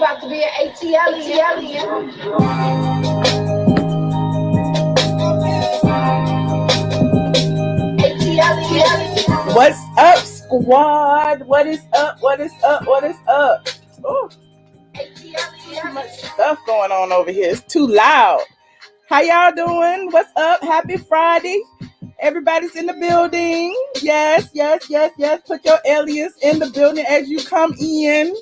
about to be an ATLien. What's up, squad? What is up? What is up? What is up? Oh, too much stuff going on over here. It's too loud. How y'all doing? What's up? Happy Friday. Everybody's in the building. Yes. Put your aliens in the building as you come in.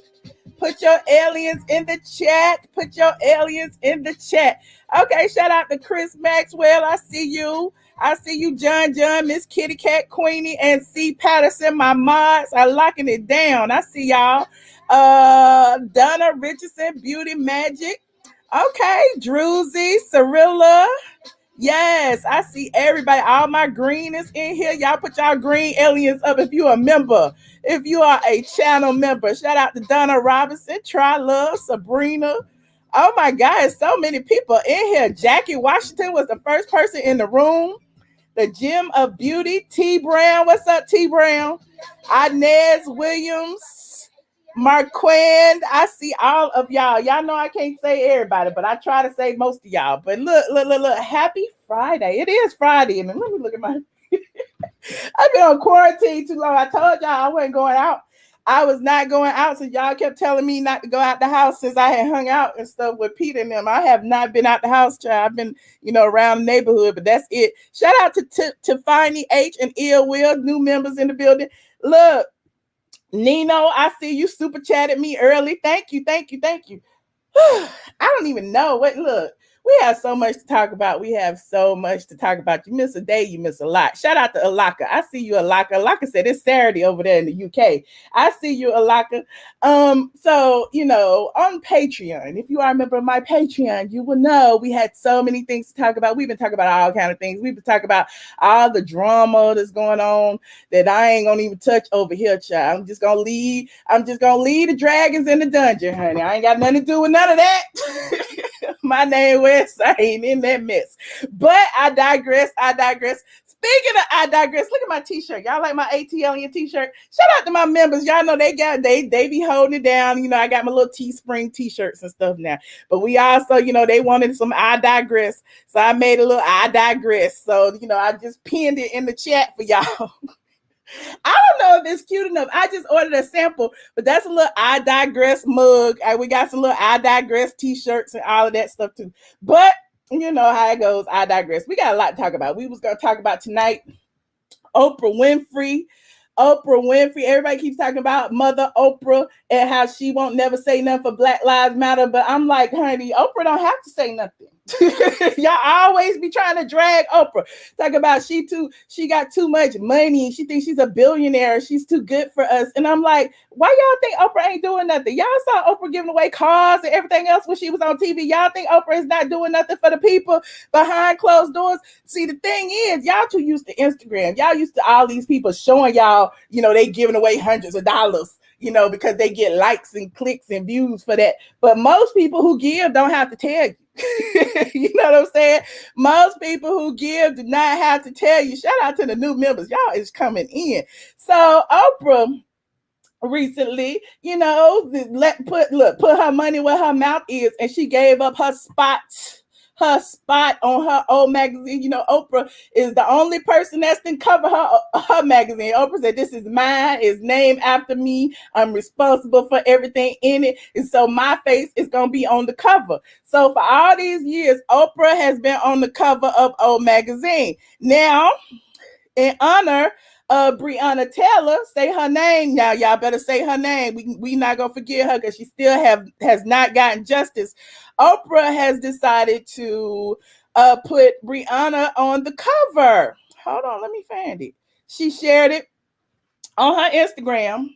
Put your aliens in the chat. Put your aliens in the chat. Okay, shout out to Chris Maxwell. I see you. I see you, John, Miss Kitty Cat Queenie, and C. Patterson, my mods are locking it down. I see y'all. Donna Richardson, Beauty Magic. Okay, Druzy, Cirilla. Yes, I see everybody. All my green is in here. Y'all put y'all green aliens up if you're a member. If you are a channel member. Shout out to Donna Robinson, Try Love, Sabrina. Oh my God, so many people in here. Jackie Washington was the first person in the room. The Gem of Beauty, T Brown. What's up, T Brown? Inez Williams, Marquand. I see all of y'all. Y'all know I can't say everybody, but I try to say most of y'all. But look. Happy Friday. It is Friday. And let me look at my... I've been on quarantine too long. I told y'all I wasn't going out. I was not going out, so y'all kept telling me not to go out the house since I had hung out and stuff with Peter and them. I have not been out the house, child. I've been, around the neighborhood, but that's it. Shout out to Tiffany H and Ill Will, new members in the building. Look, Nino, I see you super chatted me early. Thank you. I don't even know what. Look, we have so much to talk about. You miss a day, you miss a lot. Shout out to Alaka. I see you, Alaka. Alaka said it's Saturday over there in the UK. I see you, Alaka. So, on Patreon, if you are a member of my Patreon, you will know we had so many things to talk about. We've been talking about all kind of things. We've been talking about all the drama that's going on that I ain't gonna even touch over here, child. I'm just gonna leave the dragons in the dungeon, honey. I ain't got nothing to do with none of that. My name was I ain't in that mess. But I digress. Speaking of I digress, look at my t-shirt. Y'all like my ATLien t-shirt? Shout out to my members. Y'all know they be holding it down. I got my little Teespring t-shirts and stuff now. But we also, they wanted some I digress. So I made a little I digress. So, I just pinned it in the chat for y'all. I don't know if it's cute enough. I just ordered a sample, but that's a little I digress mug. We got some little I digress t-shirts and all of that stuff too. But you know how it goes. I digress. We got a lot to talk about. We was going to talk about tonight Oprah Winfrey. Everybody keeps talking about Mother Oprah and how she won't never say nothing for Black Lives Matter. But I'm like, honey, Oprah don't have to say nothing. Y'all always be trying to drag Oprah. Talk about she got too much money. She thinks she's a billionaire. She's too good for us. And I'm like, why y'all think Oprah ain't doing nothing? Y'all saw Oprah giving away cars and everything else when she was on TV. Y'all think Oprah is not doing nothing for the people behind closed doors? See, the thing is, y'all too used to Instagram. Y'all used to all these people showing y'all, they giving away hundreds of dollars, because they get likes and clicks and views for that. But most people who give don't have to tell you. You know what I'm saying? Most people who give do not have to tell you. Shout out to the new members. Y'all is coming in. So Oprah recently, put her money where her mouth is, and she gave up her spot on her old magazine. Oprah is the only person that's been cover her magazine. Oprah said, "This is mine. It's named after me. I'm responsible for everything in it. And so my face is going to be on the cover." So for all these years, Oprah has been on the cover of old magazine. Now, in honor of Breonna Taylor, say her name now. Y'all better say her name. We not gonna forget her because she still has not gotten justice. Oprah has decided to put Breonna on the cover. Hold on, let me find it. She shared it on her Instagram.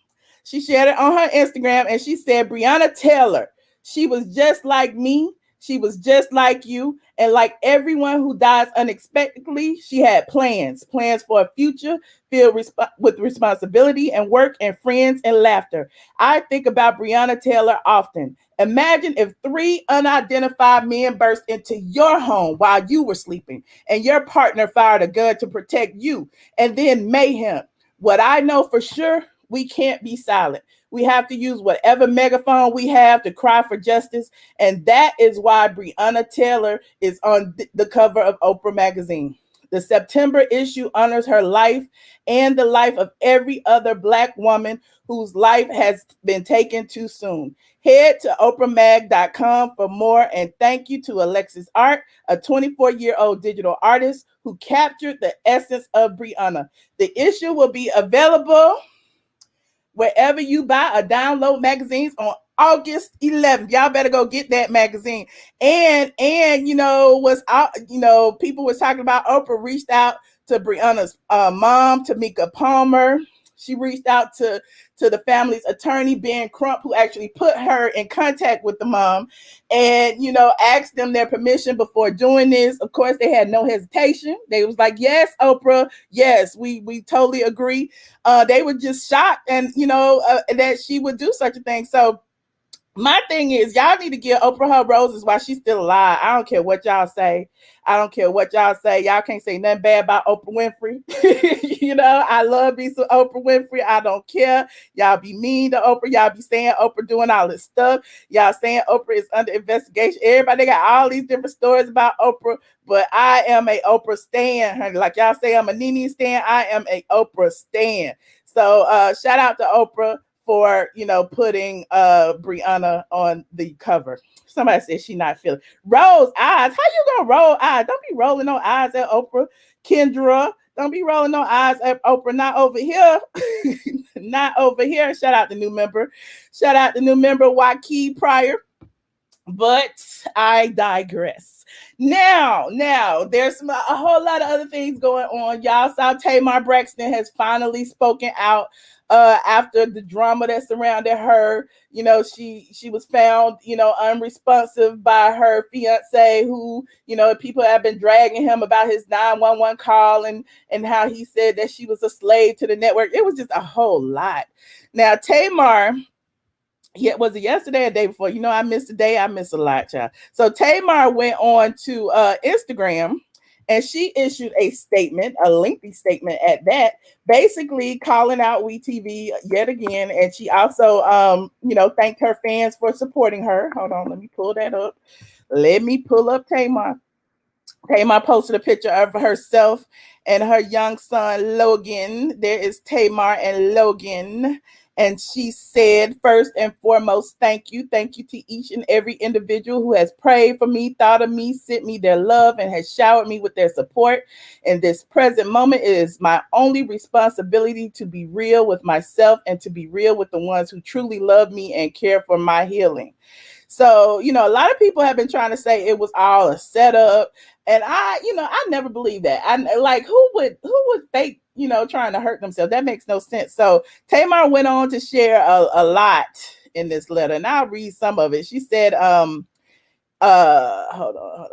And she said, "Breonna Taylor, she was just like me. She was just like you. And like everyone who dies unexpectedly, she had plans for a future filled with responsibility and work and friends and laughter. I think about Breonna Taylor often. Imagine if 3 unidentified men burst into your home while you were sleeping and your partner fired a gun to protect you, and then mayhem. What I know for sure, we can't be silent. We have to use whatever megaphone we have to cry for justice. And that is why Breonna Taylor is on the cover of Oprah magazine. The September issue honors her life and the life of every other Black woman whose life has been taken too soon. Head to oprahmag.com for more, and thank you to Alexis Art, a 24-year-old digital artist who captured the essence of Breonna. The issue will be available wherever you buy or download magazines on August 11th. Y'all better go get that magazine. And you know what's out, you know, people was talking about Oprah reached out to Breonna's mom, Tamika Palmer. She reached out to the family's attorney, Ben Crump, who actually put her in contact with the mom and, you know, asked them their permission before doing this. Of course, they had no hesitation. They was like, yes, Oprah, yes, we totally agree. They were just shocked and, you know, that she would do such a thing. So my thing is, y'all need to give Oprah her roses while she's still alive. I don't care what y'all say. I don't care what y'all say. Y'all can't say nothing bad about Oprah Winfrey. You know, I love me some Oprah Winfrey. I don't care. Y'all be mean to Oprah. Y'all be saying Oprah doing all this stuff. Y'all saying Oprah is under investigation. Everybody got all these different stories about Oprah, but I am a Oprah stan, honey. Like y'all say I'm a Nene stan, I am a Oprah stan. So shout out to Oprah for, you know, putting Breonna on the cover. Somebody said she not feeling. Rose eyes. How you gonna roll eyes? Don't be rolling no eyes at Oprah. Kendra, don't be rolling no eyes at Oprah. Not over here. Not over here. Shout out the new member. Shout out the new member, Waukee Pryor. But I digress. Now, there's a whole lot of other things going on. Y'all saw Tamar Braxton has finally spoken out after the drama that surrounded her. You know, she was found, you know, unresponsive by her fiance, who, you know, people have been dragging him about his 911 call and how he said that she was a slave to the network. It was just a whole lot. Now, Tamar, was it yesterday or the day before? You know, I missed a day. I missed a lot, child. So Tamar went on to Instagram and she issued a statement, a lengthy statement at that, basically calling out WEtv yet again. And she also, you know, thanked her fans for supporting her. Hold on, let me pull that up. Let me pull up Tamar. Tamar posted a picture of herself and her young son, Logan. There is Tamar and Logan. And she said, first and foremost, thank you. Thank you to each and every individual who has prayed for me, thought of me, sent me their love, and has showered me with their support. In this present moment, it is my only responsibility to be real with myself and to be real with the ones who truly love me and care for my healing. So, you know, a lot of people have been trying to say it was all a setup. And I never believed that. I like, who would fake, you know, trying to hurt themselves? That makes no sense. So Tamar went on to share a lot in this letter, and I'll read some of it. She said, hold on.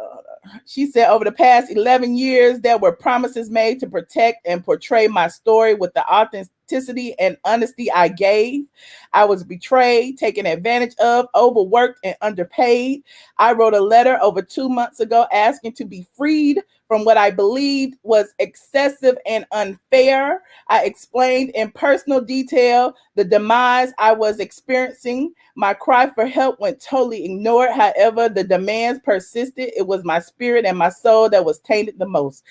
She said, over the past 11 years, there were promises made to protect and portray my story with the authenticity and honesty I gave. I was betrayed, taken advantage of, overworked, and underpaid. I wrote a letter over 2 months ago asking to be freed from what I believed was excessive and unfair. I explained in personal detail the demise I was experiencing. My cry for help went totally ignored. However, the demands persisted. It was my spirit and my soul that was tainted the most.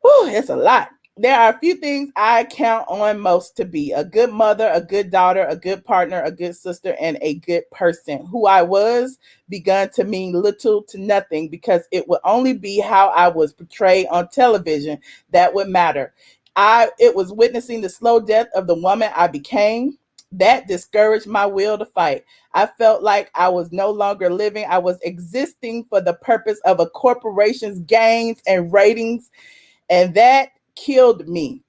Whew, it's a lot. There are a few things I count on most to be: a good mother, a good daughter, a good partner, a good sister, and a good person. Who I was begun to mean little to nothing because it would only be how I was portrayed on television that would matter. It was witnessing the slow death of the woman I became that discouraged my will to fight. I felt like I was no longer living. I was existing for the purpose of a corporation's gains and ratings, and that killed me.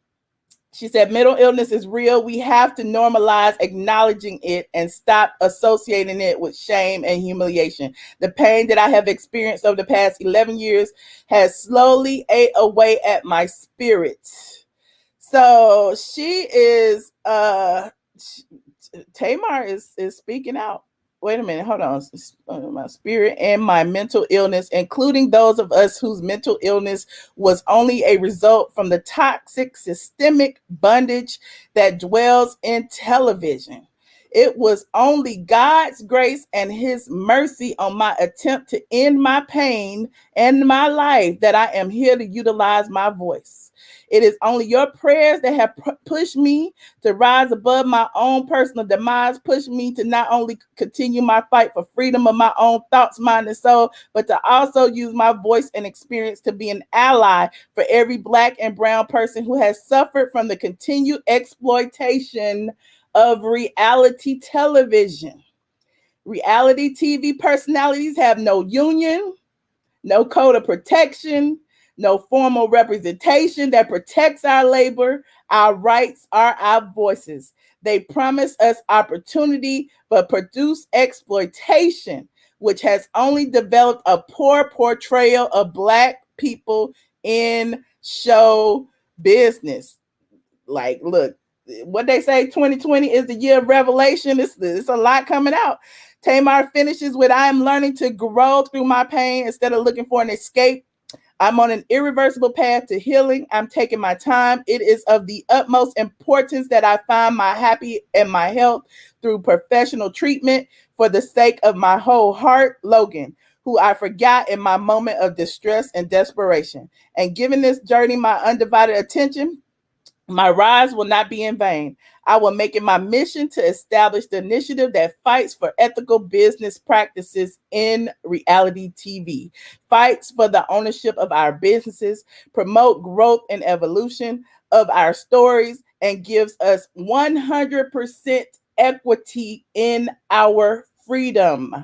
She said, mental illness is real. We have to normalize acknowledging it and stop associating it with shame and humiliation. The pain that I have experienced over the past 11 years has slowly ate away at my spirit. So she is, Tamar is speaking out. Wait a minute, hold on. My spirit and my mental illness, including those of us whose mental illness was only a result from the toxic systemic bondage that dwells in television. It was only God's grace and his mercy on my attempt to end my pain and my life that I am here to utilize my voice. It is only your prayers that have pushed me to rise above my own personal demise, pushed me to not only continue my fight for freedom of my own thoughts, mind, and soul, but to also use my voice and experience to be an ally for every Black and brown person who has suffered from the continued exploitation of reality television. Reality TV personalities have no union, no code of protection, no formal representation that protects our labor, our rights, or our voices. They promise us opportunity, but produce exploitation, which has only developed a poor portrayal of Black people in show business. Like, look, what they say, 2020 is the year of revelation. It's a lot coming out. Tamar finishes with, I am learning to grow through my pain instead of looking for an escape. I'm on an irreversible path to healing. I'm taking my time. It is of the utmost importance that I find my happy and my health through professional treatment for the sake of my whole heart, Logan, who I forgot in my moment of distress and desperation. And giving this journey my undivided attention, my rise will not be in vain. I will make it my mission to establish the initiative that fights for ethical business practices in reality TV, fights for the ownership of our businesses, promote growth and evolution of our stories, and gives us 100% equity in our freedom.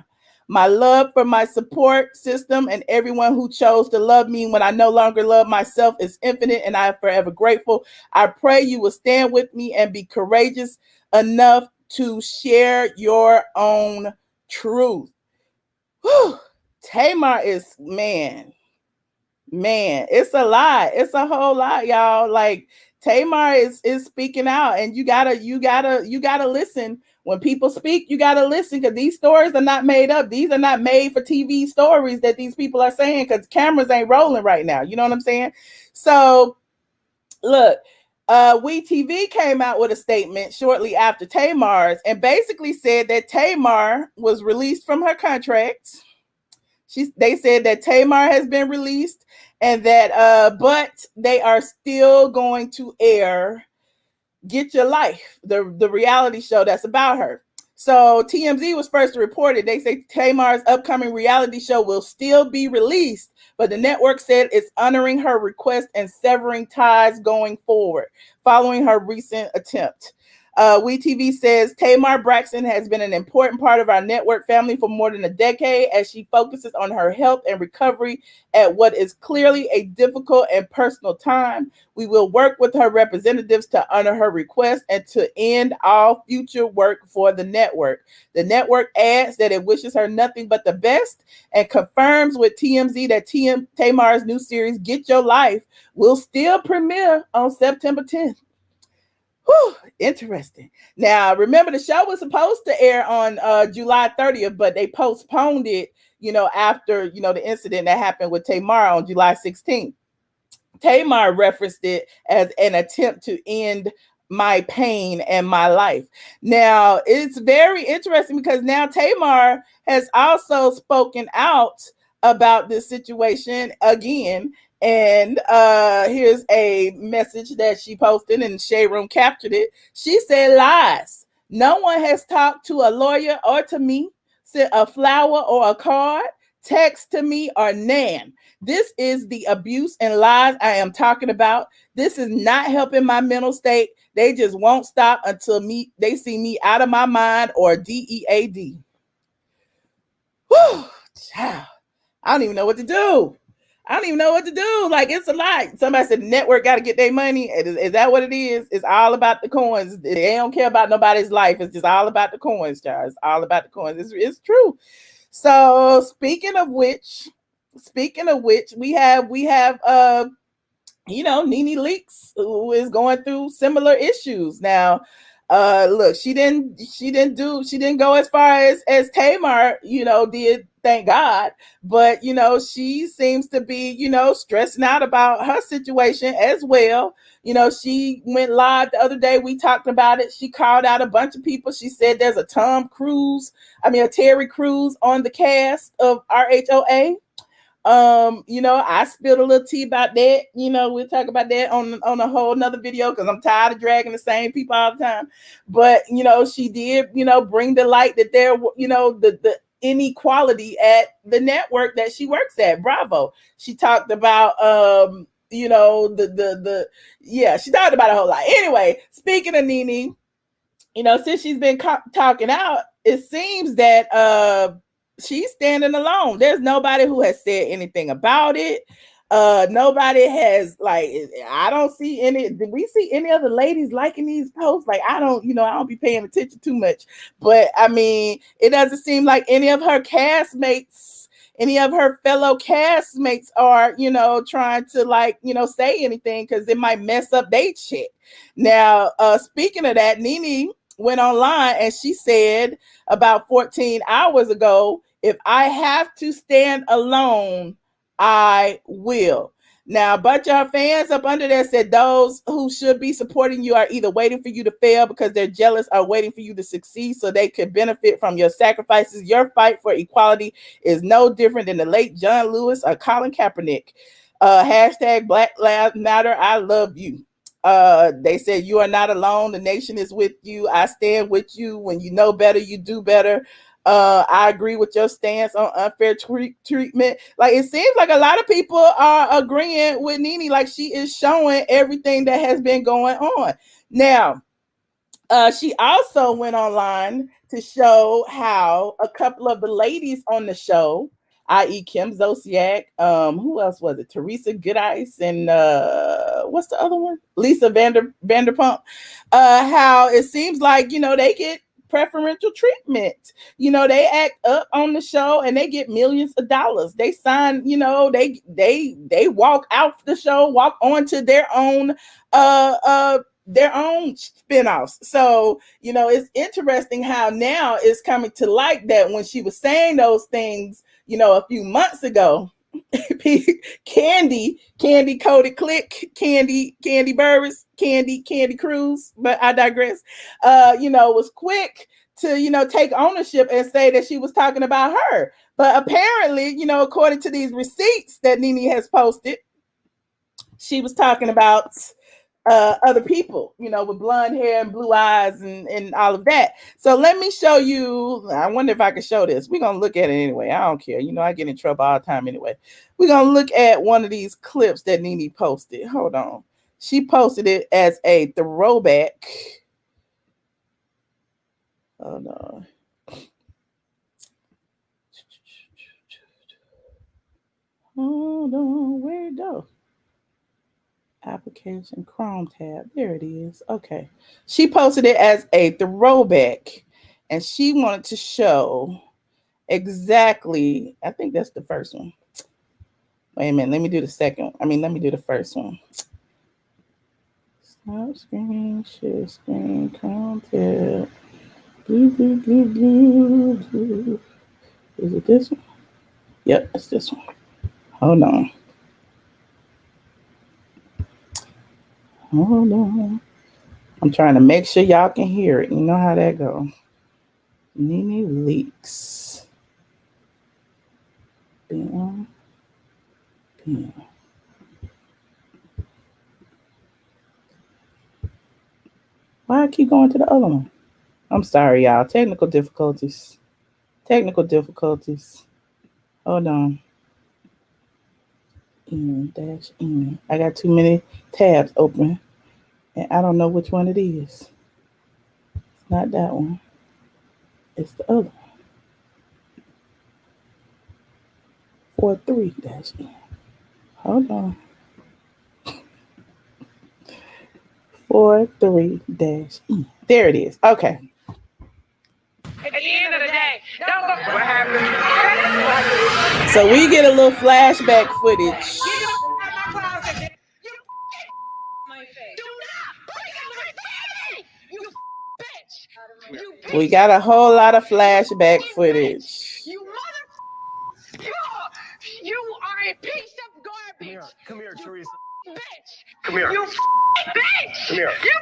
My love for my support system and everyone who chose to love me when I no longer love myself is infinite, and I am forever grateful. I pray you will stand with me and be courageous enough to share your own truth. Whew. Tamar is, man, it's a lot. It's a whole lot, y'all. Like, Tamar is speaking out, and you gotta listen. When people speak, you gotta listen, because these stories are not made up. These are not made for TV stories that these people are saying, because cameras ain't rolling right now. You know what I'm saying? So look, WEtv came out with a statement shortly after Tamar's and basically said that Tamar was released from her contract. They said that Tamar has been released, and that but they are still going to air Get Your Life, the reality show that's about her. So TMZ was first to report it. They say Tamar's upcoming reality show will still be released, but the network said it's honoring her request and severing ties going forward following her recent attempt. WeTV says Tamar Braxton has been an important part of our network family for more than a decade as she focuses on her health and recovery at what is clearly a difficult and personal time. We will work with her representatives to honor her request and to end all future work for the network. The network adds that it wishes her nothing but the best and confirms with TMZ that Tamar's new series, Get Your Life, will still premiere on September 10th. Whew, interesting. Now, remember, the show was supposed to air on July 30th, but they postponed it, after, the incident that happened with Tamar on July 16th. Tamar referenced it as an attempt to end my pain and my life. Now, it's very interesting because now Tamar has also spoken out about this situation again. And here's a message that she posted, and Shade Room captured it. She said, lies. No one has talked to a lawyer or to me, sent a flower or a card, text to me or nan. This is the abuse and lies I am talking about. This is not helping my mental state. They just won't stop until they see me out of my mind or DEAD. Whew, child. I don't even know what to do. Like, it's a lot. Somebody said the network got to get their money. Is that what it is? It's all about the coins. They don't care about nobody's life. It's just all about the coins, child. It's all about the coins. It's true. So speaking of which, we have Nene Leakes, who is going through similar issues. Now, Look, she didn't go as far as Tamar, did, thank God. But she seems to be, stressing out about her situation as well. She went live the other day. We talked about it. She called out a bunch of people. She said there's a Terry Crews on the cast of RHOA. I spilled a little tea about that. We'll talk about that on a whole nother video, because I'm tired of dragging the same people all the time. But she did, bring the light that there, the inequality at the network that she works at, Bravo. She talked about she talked about a whole lot. Anyway, speaking of Nene, since she's been talking out, it seems that she's standing alone. There's nobody who has said anything about it. Nobody has, like, I don't see any. Did we see any other ladies liking these posts? Like, I don't be paying attention too much. But I mean, it doesn't seem like any of her castmates, any of her fellow castmates are, trying to, like, say anything, because it might mess up their shit. Now, speaking of that, Nene went online and she said about 14 hours ago, if I have to stand alone, I will. Now, a bunch of her fans up under there said those who should be supporting you are either waiting for you to fail because they're jealous, or waiting for you to succeed so they could benefit from your sacrifices. Your fight for equality is no different than the late John Lewis or Colin Kaepernick. Hashtag Black Lives Matter. I love you. They said you are not alone. The nation is with you. I stand with you. When you know better, you do better. I agree with your stance on unfair treatment. Like, it seems like a lot of people are agreeing with Nene. Like, she is showing everything that has been going on. Now, she also went online to show how a couple of the ladies on the show, i.e. Kim Zolciak, who else was it? Teresa Goodice, and what's the other one? Lisa Vanderpump. How it seems like, they get preferential treatment. They act up on the show and they get millions of dollars. They sign, they walk out the show, walk onto their own spinoffs. So, it's interesting how now it's coming to light that when she was saying those things, a few months ago, Candy Cody Click, Candy Burris, Candy Cruz, but I digress, was quick to, take ownership and say that she was talking about her. But apparently, according to these receipts that Nene has posted, she was talking about other people, with blonde hair and blue eyes and all of that. So let me show you. I wonder if I can show this. We're going to look at it anyway. I don't care. I get in trouble all the time anyway. We're going to look at one of these clips that Nene posted. Hold on. She posted it as a throwback. Hold on. Hold on. Where'd it go? Application Chrome tab. There it is. Okay. She posted it as a throwback, and she wanted to show exactly. I think that's the first one. Wait a minute. Let me do the second. Let me do the first one. Stop screen, share screen, Chrome tab. Blue, blue, blue, blue, blue. Is it this one? Yep, it's this one. Hold on. Hold on. I'm trying to make sure y'all can hear it. You know how that goes. Nene Leakes. Bam. Bam. Why I keep going to the other one? I'm sorry, y'all. Technical difficulties. Hold on. N-N. I got too many tabs open, and I don't know which one it is. It's not that one. It's the other one. 43-N. Hold on. 43-E. There it is. Okay. At the end of the day, don't go. What happened? So we get a little flashback footage. My face. Do not break up my family. You We got a whole lot of flashback footage. You mother. You are a piece of garbage. Come here, Teresa. Bitch. Come here. You bitch. Come here. You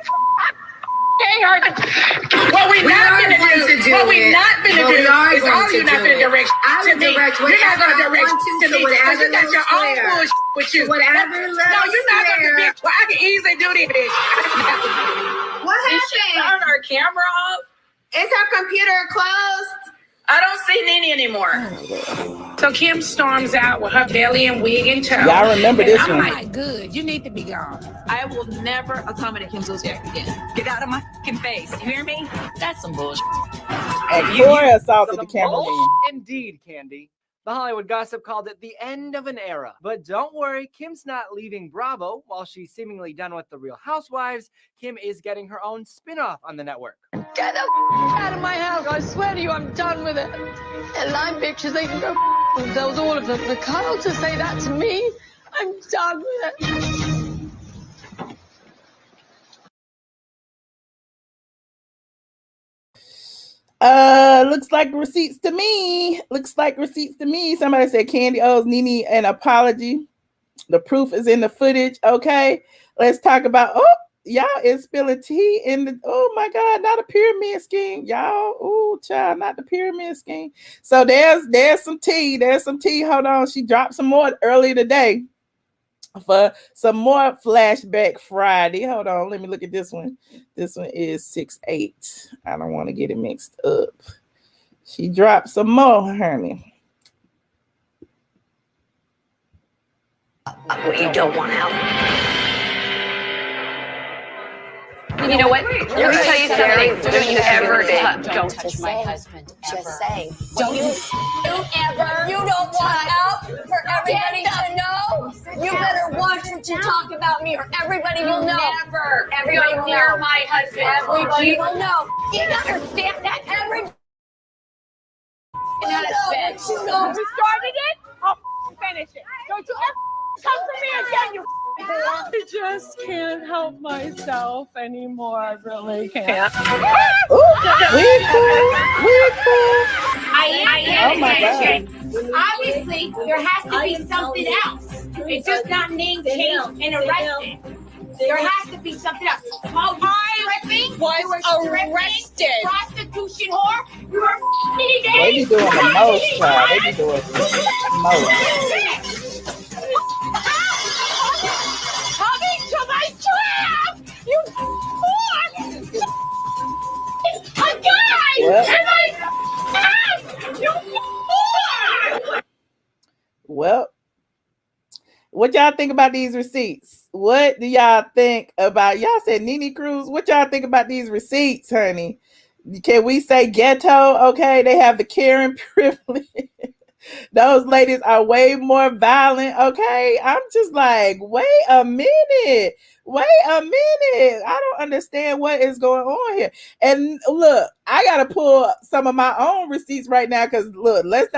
what we not gonna do, what we not gonna do is all you not gonna direct to me. You're not gonna direct to me because you got your own bullshit with you. Whatever. No, you're not gonna be. Well, I can easily do this. What Did she happened? turn her camera off? Is her computer closed? I don't see Nene anymore. So Kim storms out with her belly and wig and toe. Y'all remember this I'm one? like, good. You need to be gone. I will never accommodate Kim Zolciak again. Get out of my fucking face. You hear me? That's some bullshit. And Corey assaulted the cameraman. Indeed, Candy. The Hollywood gossip called it the end of an era. But don't worry, Kim's not leaving Bravo. While she's seemingly done with The Real Housewives, Kim is getting her own spin-off on the network. Get the out of my house. I swear to you, I'm done with it. And line bitches, they can go themselves, all of them. For Kyle to say that to me, I'm done with it. Looks like receipts to me. Looks like receipts to me. Somebody said Candy owes Nene an apology. The proof is in the footage. Okay, let's talk about. Y'all is spilling tea in the. Oh my God, not a pyramid scheme, y'all. Oh, child, not the pyramid scheme. So there's some tea. There's some tea. Hold on, she dropped some more earlier today for some more flashback Friday. Hold on, let me look at this one. This one is 6/8. I don't want to get it mixed up. She dropped some more, honey. What you don't want out. You know what? Let me tell you something. Don't you ever don't touch my husband. Just say, don't you ever, you don't want out for everybody to know? You better watch what you talk about me or everybody will know. Never. Everybody will near know. my husband. Everybody will know. You understand that? Everybody Not a will bitch. know. You know. You started it, I'll finish it. Don't you ever come for me again, you I just can't help myself anymore. I really can't. Oh my God. Obviously, there has to be something else. It's just not name change and arrested. There has to be something else. Oh, you Was arrested. prostitution whore. You are They be doing the most, child. They be doing the most. Coming to my trap! You whore! A guy! Well. And I you whore! Well, what y'all think about these receipts? What do y'all think about? Y'all said Nene Cruz. What y'all think about these receipts, honey? Can we say ghetto? Okay, they have the Karen privilege. Those ladies are way more violent. Okay, I'm just like, wait a minute. I don't understand what is going on here. And look, I gotta pull some of my own receipts right now because let's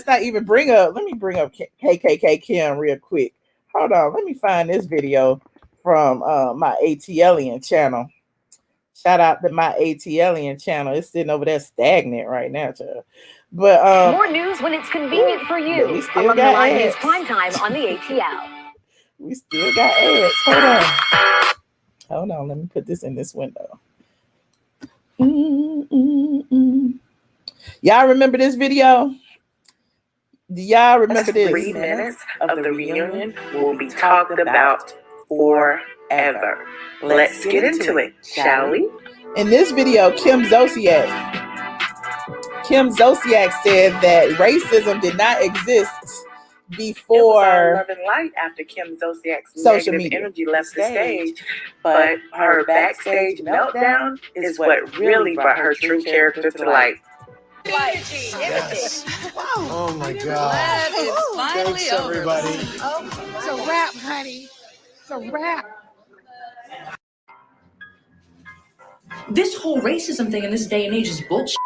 not even bring up. Let me bring up KKK Kim real quick. Hold on, let me find this video from my ATLien channel. Shout out to my ATLien channel. It's sitting over there stagnant right now, child. But more news when it's convenient for you. we still Along the got line ads. is prime time on the ATL. We still got ads. Hold on. Let me put this in this window. Y'all remember this video? Do y'all remember this? 3 minutes of the reunion will be talked about forever. Let's get into it, shall we? In this video, Kim Zolciak said that racism did not exist before Love and Light after Kim Zolciak's social negative media energy left the stage, but her backstage meltdown is what really brought her true character to light. Oh my God. It's finally Thanks, over. everybody. It's a wrap, honey. It's a wrap. This whole racism thing in this day and age is bullshit.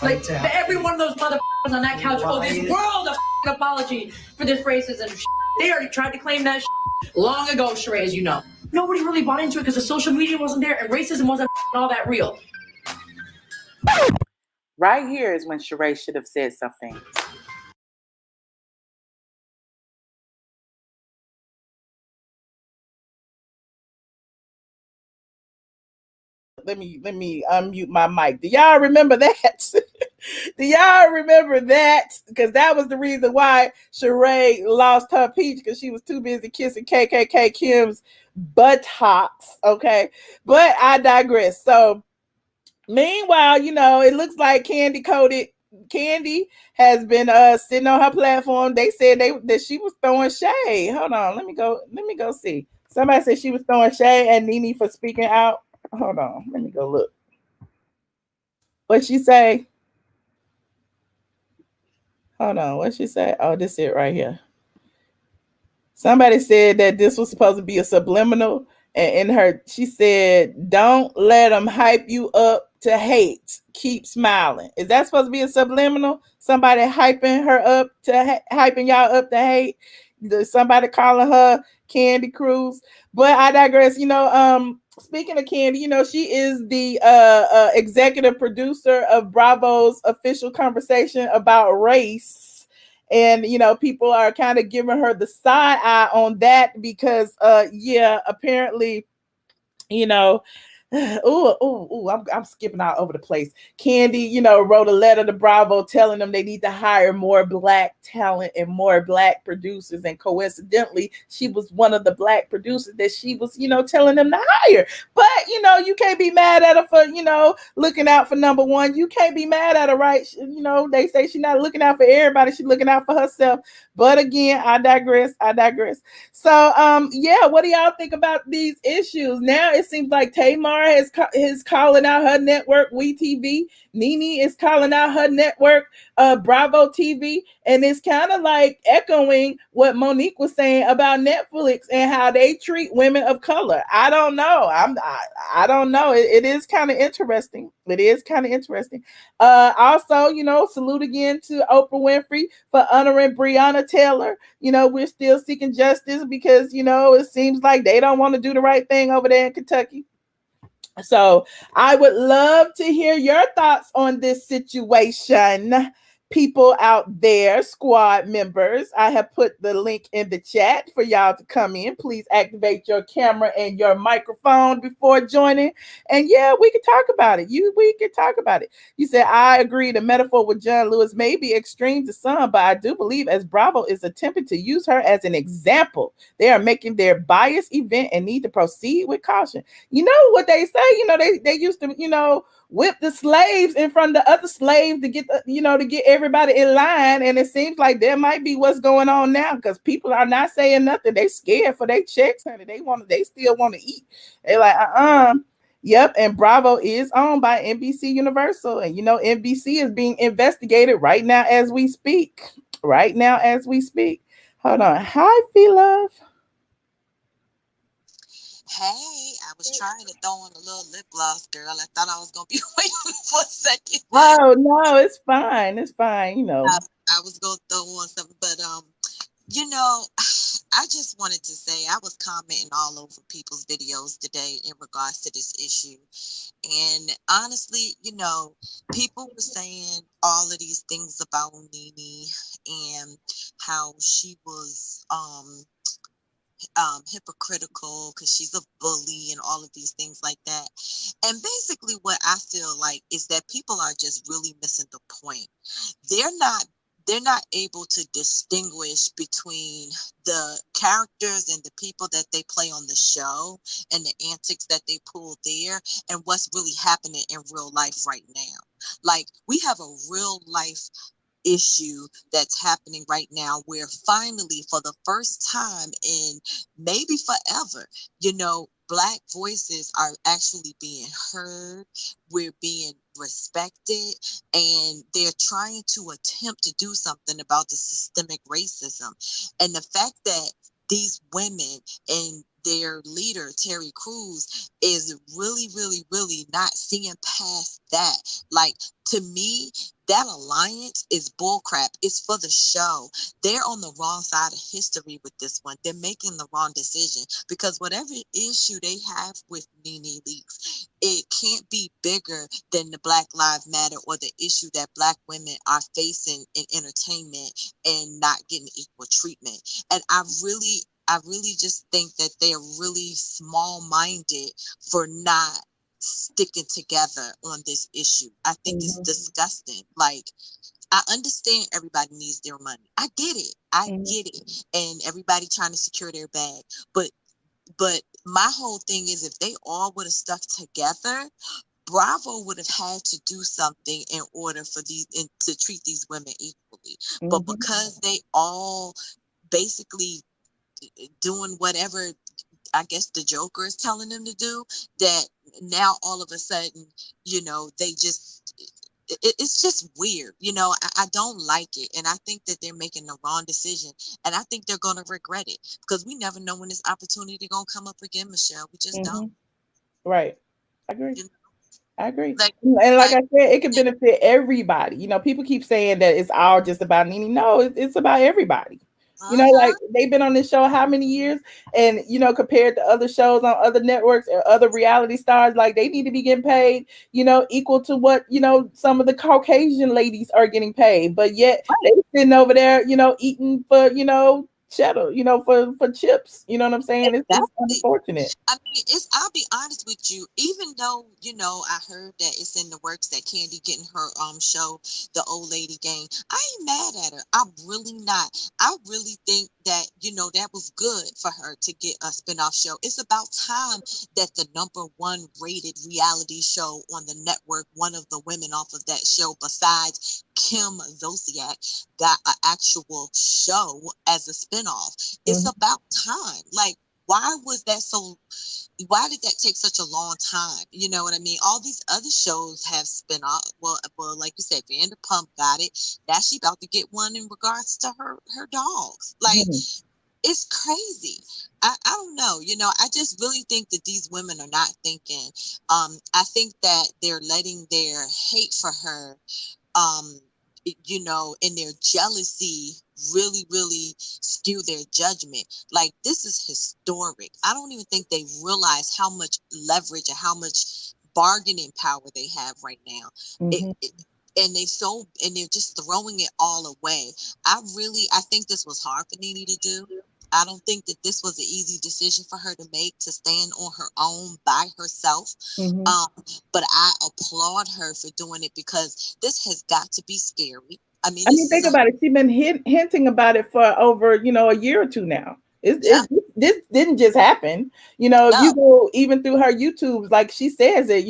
Like, every one of those motherfuckers on that couch owe this world a f***ing apology for this racism shit. They already tried to claim that shit long ago, Sheree, as you know. Nobody really bought into it because the social media wasn't there and racism wasn't all that real. Right here is when Sheree should have said something. Let me unmute my mic. Do y'all remember that? Do y'all remember that? Because that was the reason why Sheree lost her peach, because she was too busy kissing KKK Kim's buttocks. Okay, but I digress. So meanwhile, it looks like Candy has been sitting on her platform. They said that she was throwing shade. Hold on, let me go see. Somebody said she was throwing shade at Nene for speaking out. Hold on, let me go look. What she say? Hold on, what she say? Oh, this is it right here. Somebody said that this was supposed to be a subliminal, and in her, she said, "Don't let them hype you up to hate. Keep smiling." Is that supposed to be a subliminal? Somebody hyping her up to hyping y'all up to hate? Somebody calling her Candy Cruz? But I digress. Speaking of Candy, she is the executive producer of Bravo's official conversation about race. And people are kind of giving her the side eye on that because apparently I'm skipping all over the place. Candy, wrote a letter to Bravo telling them they need to hire more Black talent and more Black producers. And coincidentally, she was one of the Black producers that she was, telling them to hire. But, you can't be mad at her for, looking out for number one. You can't be mad at her, right? They say she's not looking out for everybody. She's looking out for herself. But again, I digress. So, what do y'all think about these issues? Now it seems like Tamar is calling out her network, WeTV. Nene is calling out her network, Bravo TV, and it's kind of like echoing what Monique was saying about Netflix and how they treat women of color. I don't know. I don't know. It is kind of interesting. Also, salute again to Oprah Winfrey for honoring Breonna Taylor. We're still seeking justice because, it seems like they don't want to do the right thing over there in Kentucky. So I would love to hear your thoughts on this situation. People out there, squad members, I have put the link in the chat for y'all to come in. Please activate your camera and your microphone before joining. And we can talk about it. We can talk about it. You said, I agree. The metaphor with John Lewis may be extreme to some, but I do believe as Bravo is attempting to use her as an example, they are making their bias event and need to proceed with caution. You know what they say? They used to, whip the slaves in front of the other slaves to get to get everybody in line, and it seems like there might be what's going on now because people are not saying nothing. They scared for their checks, honey. They still want to eat. They're like, yep. And Bravo is owned by NBC Universal, and NBC is being investigated right now as we speak. Hold on. Hi, P-Love. Hey, I was trying to throw on a little lip gloss, girl. I thought I was going to be waiting for a second. Oh, no, it's fine. I was going to throw on something, but, I just wanted to say I was commenting all over people's videos today in regards to this issue. And honestly, people were saying all of these things about Nene and how she was, hypocritical because she's a bully and all of these things like that. And basically what I feel like is that people are just really missing the point. They're not able to distinguish between the characters and the people that they play on the show and the antics that they pull there and what's really happening in real life right now. Like, we have a real life issue that's happening right now where finally, for the first time in maybe forever, Black voices are actually being heard. We're being respected, and they're trying to attempt to do something about the systemic racism. And the fact that these women and their leader, Terry Crews, is really, really, really not seeing past that. Like, to me, that alliance is bullcrap. It's for the show. They're on the wrong side of history with this one. They're making the wrong decision because whatever issue they have with Nene Leakes, it can't be bigger than the Black Lives Matter or the issue that Black women are facing in entertainment and not getting equal treatment. And I really just think that they're really small-minded for not sticking together on this issue. I think it's disgusting. Like, I understand everybody needs their money. I get it. And everybody trying to secure their bag. But my whole thing is, if they all would have stuck together, Bravo would have had to do something in order for to treat these women equally. But because they all basically doing whatever I guess the Joker is telling them to do, that now all of a sudden, they just, it's just weird. I don't like it. And I think that they're making the wrong decision. And I think they're going to regret it because we never know when this opportunity going to come up again, Michelle. We just don't. Right. I agree. I agree. And like I said, it can benefit everybody. People keep saying that it's all just about Nene. No, it's about everybody. Like they've been on this show how many years, and compared to other shows on other networks or other reality stars, like they need to be getting paid, equal to what some of the Caucasian ladies are getting paid. But yet they sitting over there, eating for cheddar, for chips. You know what I'm saying? Exactly. It's unfortunate. I mean, I'll be honest with you, even though, I heard that it's in the works that Candy getting her show, The Old Lady Game. I ain't mad at her. I'm really not. I really think that, that was good for her to get a spinoff show. It's about time that the #1 rated reality show on the network, one of the women off of that show besides Kim Zolciak, got an actual show as a spinoff. It's about time. Like, why did that take such a long time? You know what I mean? All these other shows have spin-off. Well, like you said, Vanderpump got it. Now she about to get one in regards to her dogs. Like, it's crazy. I don't know. I just really think that these women are not thinking. I think that they're letting their hate for her, and their jealousy really, really skew their judgment. Like, this is historic. I don't even think they realize how much leverage and how much bargaining power they have right now. And they're just throwing it all away. I think this was hard for Nene to do. I don't think that this was an easy decision for her to make, to stand on her own by herself. But I applaud her for doing it because this has got to be scary. I mean, think about it. She's been hinting about it for over, a year or two now. This didn't just happen. If you go even through her YouTubes, like she says it,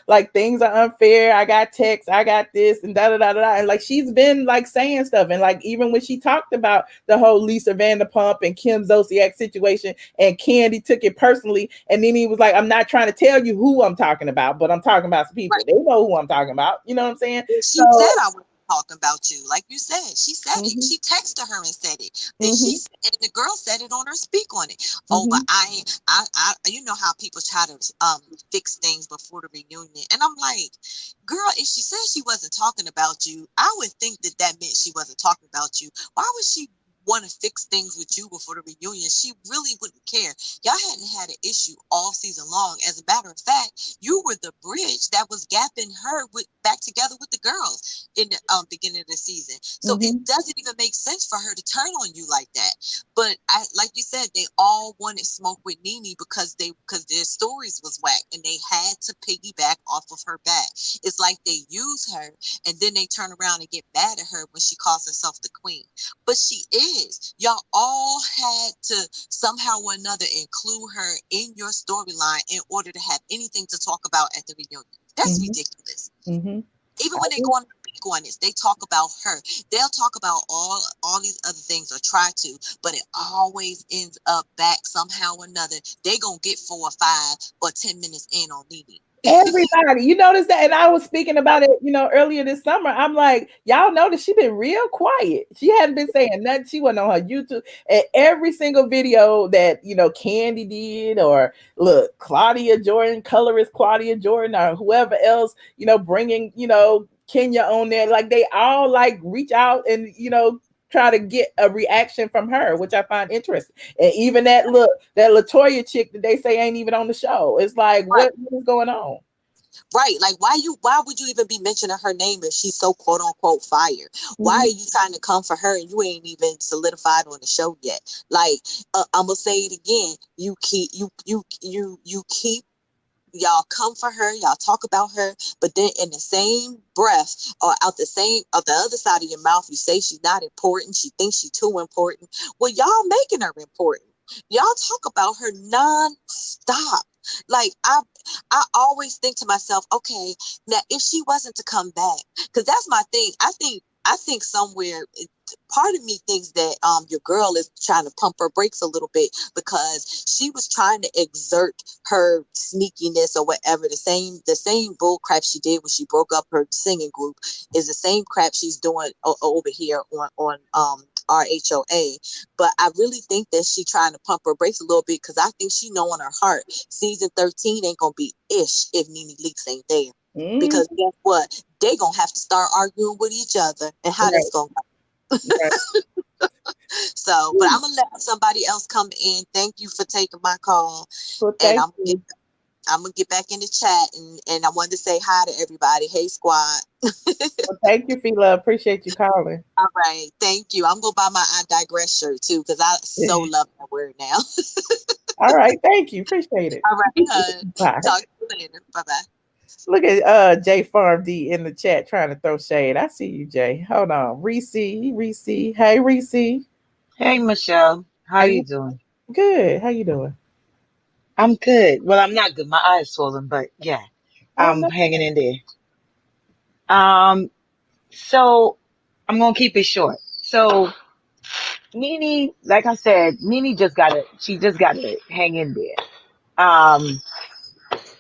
like things are unfair. I got texts, I got this and da da da da. And like she's been like saying stuff. And like even when she talked about the whole Lisa Vanderpump and Kim Zolciak situation, and Candy took it personally, and then he was like, I'm not trying to tell you who I'm talking about, but I'm talking about some people. Right. They know who I'm talking about. You know what I'm saying? She said I was talking about you, like you said. She said it. She texted her and said it. And and the girl said it on her speak on it. Oh, but I you know how people try to fix things before the reunion, and I'm like, girl, if she said she wasn't talking about you, I would think that meant she wasn't talking about you. Why would she want to fix things with you before the reunion? She really wouldn't care. Y'all hadn't had an issue all season long. As a matter of fact, you were the bridge that was gapping her back together with the girls in the beginning of the season. So it doesn't even make sense for her to turn on you like that. But like you said, they all wanted smoke with Nene because their stories was whack and they had to piggyback off of her back. It's like they use her and then they turn around and get mad at her when she calls herself the queen. But she is. Y'all all had to somehow or another include her in your storyline in order to have anything to talk about at the reunion. That's ridiculous. Even when they go on this, they talk about her. They'll talk about all these other things or try to, but it always ends up back somehow or another. They gonna get 4 or 5 or 10 minutes in on Nene. Everybody, you notice that, and I was speaking about it, earlier this summer. I'm like, y'all notice she been real quiet. She hadn't been saying nothing. She wasn't on her YouTube. And every single video that Candy did, or look, Claudia Jordan, colorist Claudia Jordan, or whoever else, bringing Kenya on there, like they all like reach out and try to get a reaction from her, which I find interesting. And even that Latoya chick that they say ain't even on the show. It's like, what is going on? Right. Like, why would you even be mentioning her name if she's so quote unquote fire? Why are you trying to come for her and you ain't even solidified on the show yet? Like, I'm gonna say it again. You keep y'all come for her, y'all talk about her, but then in the same breath, or out the other side of your mouth, you say she's not important, she thinks she's too important. Well, y'all making her important. Y'all talk about her non-stop. Like, I always think to myself, okay, now if she wasn't to come back, because that's my thing. I think somewhere part of me thinks that your girl is trying to pump her brakes a little bit, because she was trying to exert her sneakiness or whatever. The same bull crap she did when she broke up her singing group is the same crap she's doing over here on RHOA. But I really think that she trying to pump her brakes a little bit, because I think she know in her heart season 13 ain't gonna be ish if Nene Leakes ain't there. Because guess what? They gonna have to start arguing with each other, and how that's gonna go. So, but I'm gonna let somebody else come in. Thank you for taking my call. Well, and I'm gonna get back in the chat, and I wanted to say hi to everybody. Hey, squad. Well, thank you, Fila. Appreciate you calling. All right, thank you. I'm gonna buy my I digress shirt too, because I so love that word now. All right, thank you. Appreciate it. All right, bye. Talk to you later. Bye bye. Look at J Farm D in the chat trying to throw shade. I see you, Jay. Hold on. Reese. Hey, Reese. Hey, Michelle. How you doing? Good. How you doing? I'm good. Well, I'm not good. My eyes swollen, but yeah, I'm hanging in there. So I'm gonna keep it short. So Nene, like I said, Nene she just gotta hang in there.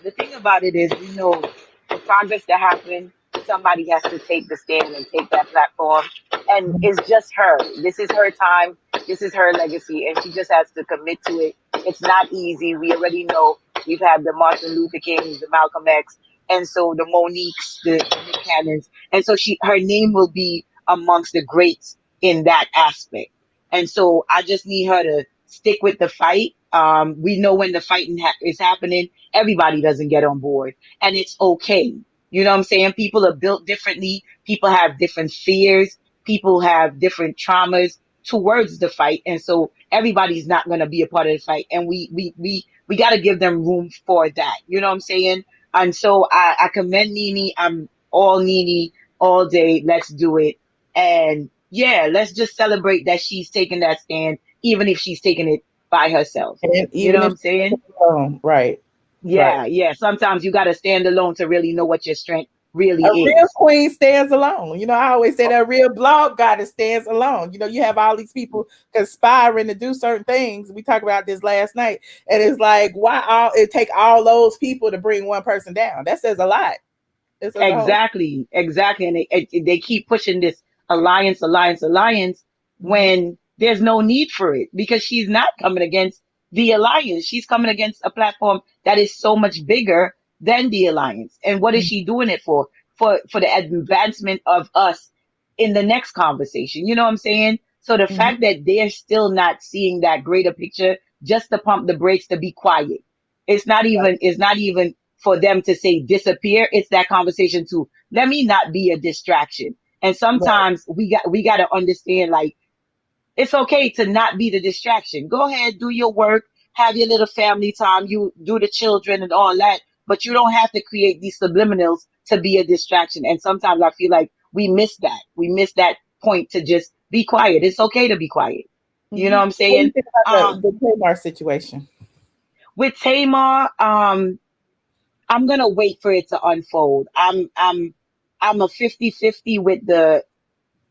The thing about it is, for progress to happen, somebody has to take the stand and take that platform. And it's just her. This is her time. This is her legacy. And she just has to commit to it. It's not easy. We already know we've had the Martin Luther Kings, the Malcolm X, and so the Moniques, the Nick Cannons. And so her name will be amongst the greats in that aspect. And so I just need her to stick with the fight. We know when the fighting is happening, everybody doesn't get on board, and it's okay. You know what I'm saying? People are built differently. People have different fears. People have different traumas towards the fight. And so everybody's not going to be a part of the fight. And we got to give them room for that. You know what I'm saying? And so I commend Nene. I'm all Nene all day. Let's do it. And yeah, let's just celebrate that she's taking that stand, even if she's taking it by herself. And you know what I'm saying? Right. Yeah, right. yeah. Sometimes you got to stand alone to really know what your strength really is. A real queen stands alone. I always say that a real blog goddess stands alone. You have all these people conspiring to do certain things. We talked about this last night, and it's like, why it take all those people to bring one person down? That says a lot. Exactly. And they keep pushing this alliance when there's no need for it, because she's not coming against the alliance. She's coming against a platform that is so much bigger than the alliance. And what is she doing it for? For the advancement of us in the next conversation. You know what I'm saying? So the fact that they're still not seeing that greater picture, just to pump the brakes, to be quiet. It's not even for them to say disappear. It's that conversation to let me not be a distraction. And sometimes we got to understand, like, it's okay to not be the distraction. Go ahead, do your work, have your little family time, you do the children and all that, but you don't have to create these subliminals to be a distraction. And sometimes I feel like we miss that. We miss that point to just be quiet. It's okay to be quiet. You know what I'm saying? What do you think about the Tamar situation? With Tamar, I'm gonna wait for it to unfold. I'm a 50-50 with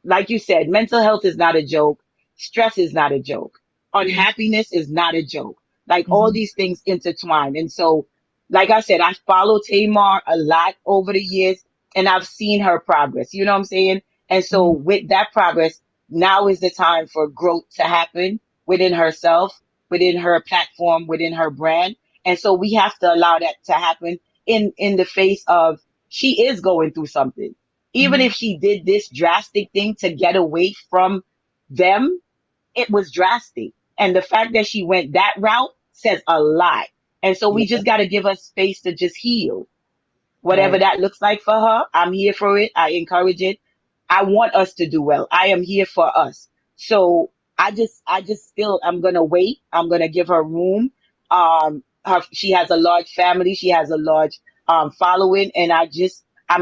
like you said, mental health is not a joke. Stress is not a joke. Unhappiness is not a joke. Like all these things intertwine. And so like I said, I follow Tamar a lot over the years, and I've seen her progress. You know what I'm saying? And so with that progress, now is the time for growth to happen within herself, within her platform, within her brand. And so we have to allow that to happen in the face of she is going through something. Even if she did this drastic thing to get away from them, it was drastic. And the fact that she went that route says a lot. And so we just got to give her space to just heal. Whatever that looks like for her, I'm here for it. I encourage it. I want us to do well. I am here for us. So I just feel I'm going to wait. I'm going to give her room. She has a large family. She has a large, following. And I'm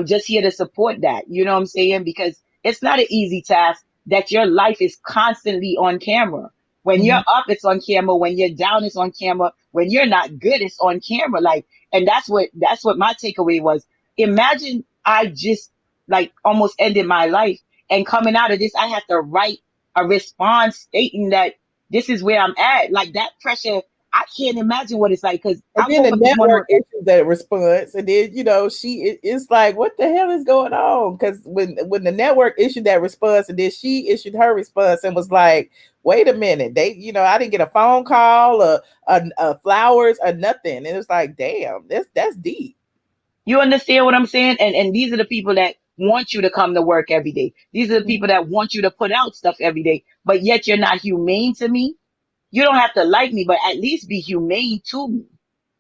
just here to support that. You know what I'm saying? Because it's not an easy task that your life is constantly on camera. When you're up, it's on camera. When you're down, it's on camera. When you're not good, it's on camera. Like, and that's what my takeaway was. Imagine I just like almost ended my life, and coming out of this, I have to write a response stating that this is where I'm at. Like that pressure, I can't imagine what it's like. Because and then the network issues that response, and then it's like, what the hell is going on? Because when the network issued that response, and then she issued her response, and was like, wait a minute, I didn't get a phone call or flowers or nothing, and it was like, damn, that's deep. You understand what I'm saying? And these are the people that want you to come to work every day. These are the people that want you to put out stuff every day, but yet you're not humane to me. You don't have to like me, but at least be humane to me.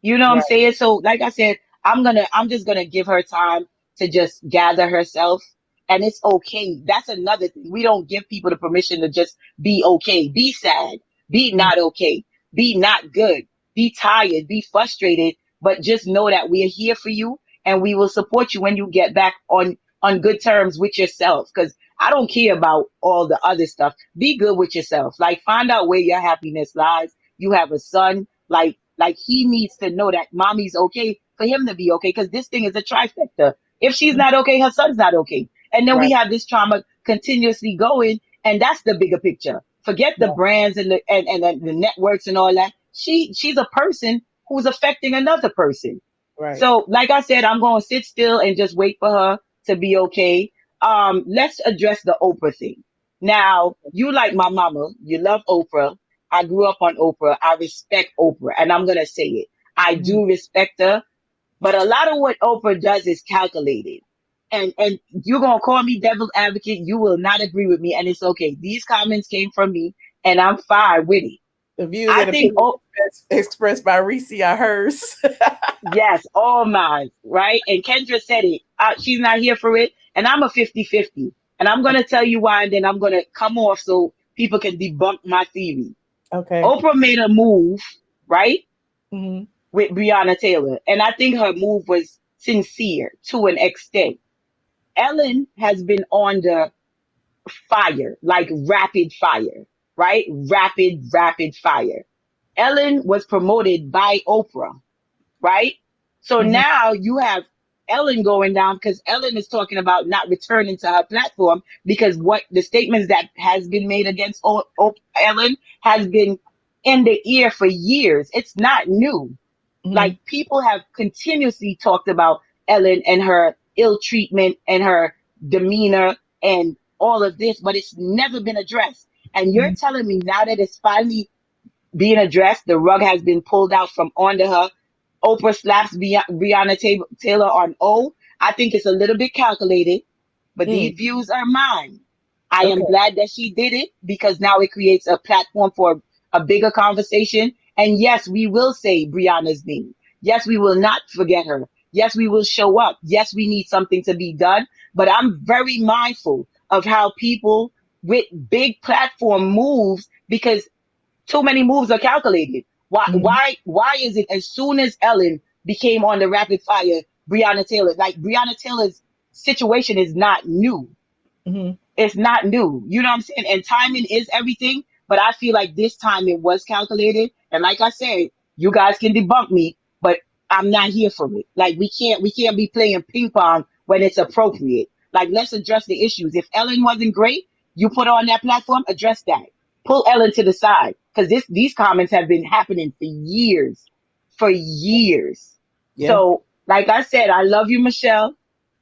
You know what I'm saying? So like I said, I'm just gonna give her time to just gather herself, and it's okay. That's another thing. We don't give people the permission to just be okay, be sad, be not okay, be not good, be tired, be frustrated, but just know that we are here for you, and we will support you when you get back on good terms with yourself. Because I don't care about all the other stuff. Be good with yourself. Like, find out where your happiness lies. You have a son. Like he needs to know that mommy's okay for him to be okay. Because this thing is a trifecta. If she's not okay, her son's not okay. And then we have this trauma continuously going. And that's the bigger picture. Forget the brands and the networks and all that. She's a person who's affecting another person. Right. So, like I said, I'm going to sit still and just wait for her to be okay. Let's address the Oprah thing. Now, you like my mama. You love Oprah. I grew up on Oprah. I respect Oprah, and I'm going to say it. I do respect her, but a lot of what Oprah does is calculated. And you're going to call me devil's advocate. You will not agree with me, and it's okay. These comments came from me, and I'm fine with it. The views and opinions expressed by Reese are hers. Yes, all mine, right? And Kendra said it. She's not here for it. And I'm a 50-50. And I'm going to tell you why, and then I'm going to come off so people can debunk my theory. Okay. Oprah made a move, right? With Breonna Taylor. And I think her move was sincere to an extent. Ellen has been on the fire, like rapid fire, right? Rapid fire. Ellen was promoted by Oprah, right? So now you have Ellen going down because Ellen is talking about not returning to her platform because what the statements that has been made against Ellen has been in the ear for years. It's not new. Like, people have continuously talked about Ellen and her ill treatment and her demeanor and all of this, but it's never been addressed. And you're telling me now that it's finally being addressed, the rug has been pulled out from under her. Oprah slaps Breonna Taylor on O. I think it's a little bit calculated, but these views are mine. I am glad that she did it because now it creates a platform for a bigger conversation. And yes, we will say Breonna's name. Yes, we will not forget her. Yes, we will show up. Yes, we need something to be done. But I'm very mindful of how people with big platform moves, because too many moves are calculated. Why is it as soon as Ellen became on the rapid fire, Breonna Taylor's situation is not new. It's not new. You know what I'm saying? And timing is everything. But I feel like this time it was calculated. And like I said, you guys can debunk me, but I'm not here for it. Like, we can't be playing ping pong when it's appropriate. Like, let's address the issues. If Ellen wasn't great, you put her on that platform, address that. Pull Ellen to the side. Because these comments have been happening for years. Yeah. So, like I said, I love you, Michelle.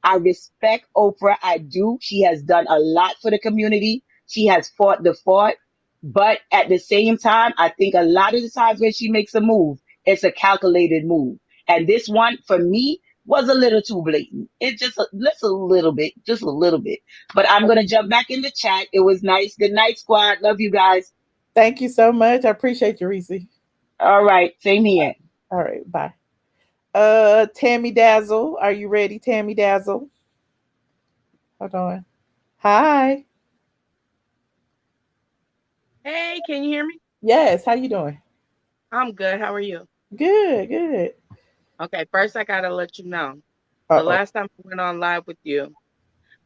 I respect Oprah. I do. She has done a lot for the community. She has fought the fought. But at the same time, I think a lot of the times when she makes a move, it's a calculated move. And this one, for me, was a little too blatant. It just a little bit, just a little bit. But I'm going to jump back in the chat. It was nice. Good night, squad. Love you guys. Thank you so much. I appreciate you, Reese. All right. Same here. All right. Bye. Tammy Dazzle. Are you ready, Tammy Dazzle? Hold on. Hi. Hey, can you hear me? Yes. How you doing? I'm good. How are you? Good, good. Okay, first I gotta let you know. The last time I went on live with you,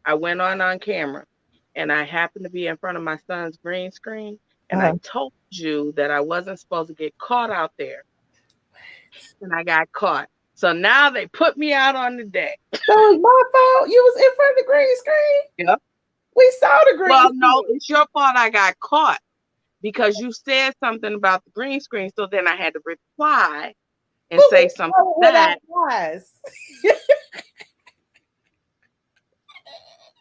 I went on camera and I happened to be in front of my son's green screen and I told you that I wasn't supposed to get caught out there. And I got caught. So now they put me out on the deck. So it's my fault. You was in front of the green screen? Yep. We saw the green screen. Well, no, it's your fault I got caught because you said something about the green screen. So then I had to reply and say something that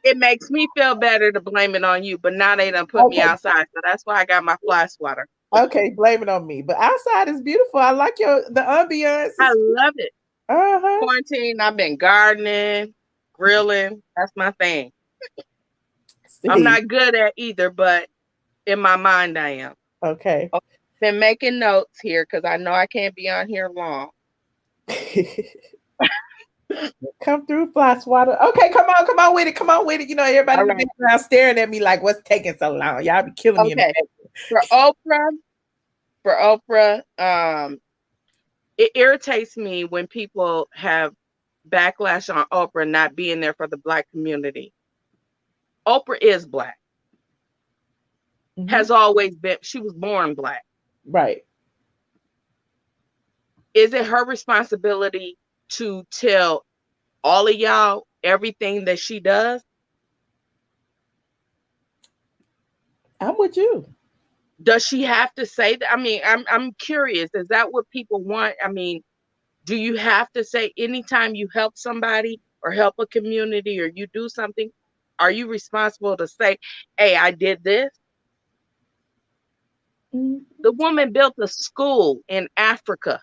it makes me feel better to blame it on you, but now they done put me outside. So that's why I got my fly swatter. Okay, blame it on me. But outside is beautiful. I like the ambiance. I love it. Quarantine, I've been gardening, grilling. That's my thing. I'm not good at either, but in my mind I am. Okay. Been making notes here because I know I can't be on here long. Come through, fly swatter. Okay, come on with it. Come on with it. You know, everybody in the background staring at me like, what's taking so long? Y'all be killing me. Okay. For Oprah, it irritates me when people have backlash on Oprah not being there for the Black community. Oprah is Black. Has always been. She was born Black. Right. Is it her responsibility to tell all of y'all everything that she does? I'm with you. Does she have to say that? I mean, I'm curious. Is that what people want? I mean, do you have to say anytime you help somebody or help a community or you do something, are you responsible to say, hey, I did this? The woman built a school in Africa.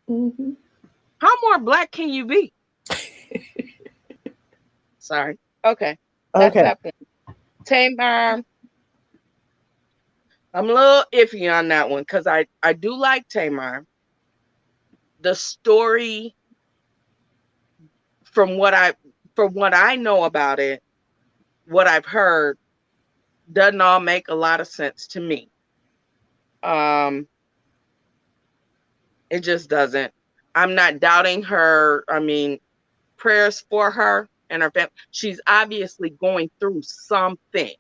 How more Black can you be? Sorry. Okay. That's happening. Tamar, I'm a little iffy on that one because I do like Tamar. The story from what I know about it, what I've heard, doesn't all make a lot of sense to me. It just doesn't. I'm not doubting her. I mean, prayers for her and her family. She's obviously going through something.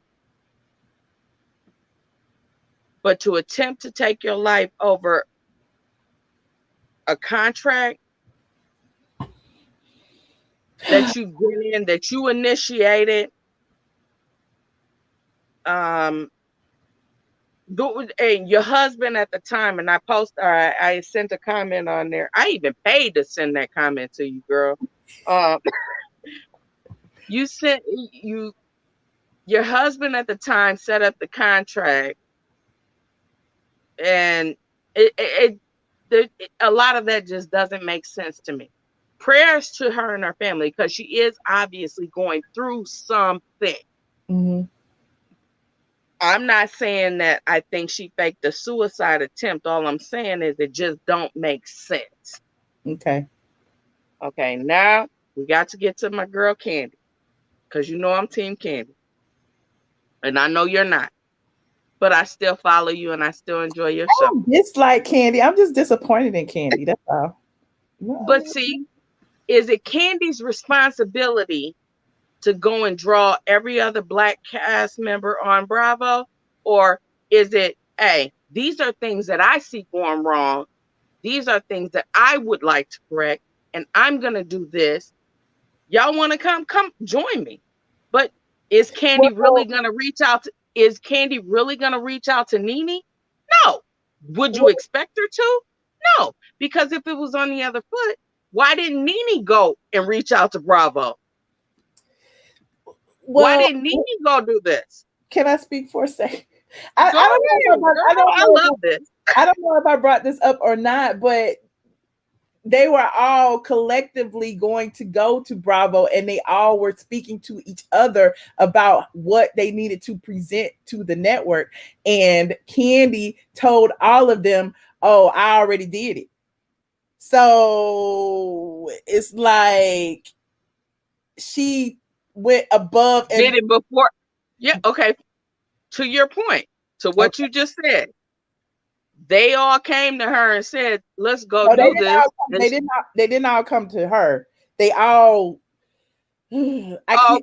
But to attempt to take your life over a contract that you get in, that you initiated, and your husband at the time, and I sent a comment on there. I even paid to send that comment to you, girl. Your husband at the time set up the contract, and a lot of that just doesn't make sense to me. Prayers to her and her family because she is obviously going through something. I'm not saying that I think she faked a suicide attempt. All I'm saying is it just don't make sense. Okay. Okay, now we got to get to my girl Candy because you know I'm Team Candy. And I know you're not. But I still follow you and I still enjoy your show. I don't dislike Candy. I'm just disappointed in Candy. That's all. No. But see, is it Candy's responsibility to go and draw every other Black cast member on Bravo? Or is it, hey, these are things that I see going wrong. These are things that I would like to correct. And I'm going to do this. Y'all want to come join me. But is Candy really going to reach out to? Is Candy really going to reach out to Nene? No. Would you expect her to? No, because if it was on the other foot, why didn't Nene go and reach out to Bravo? Why didn't Nene go do this? Can I speak for a second? I love this. I don't know if I brought this up or not, but they were all collectively going to go to Bravo, and they all were speaking to each other about what they needed to present to the network. And Kandi told all of them, "Oh, I already did it." So it's like she went above and did it before. Yeah, okay. To your point, to what you just said, they all came to her and said, "Let's go do this." They didn't all come to her. They all. I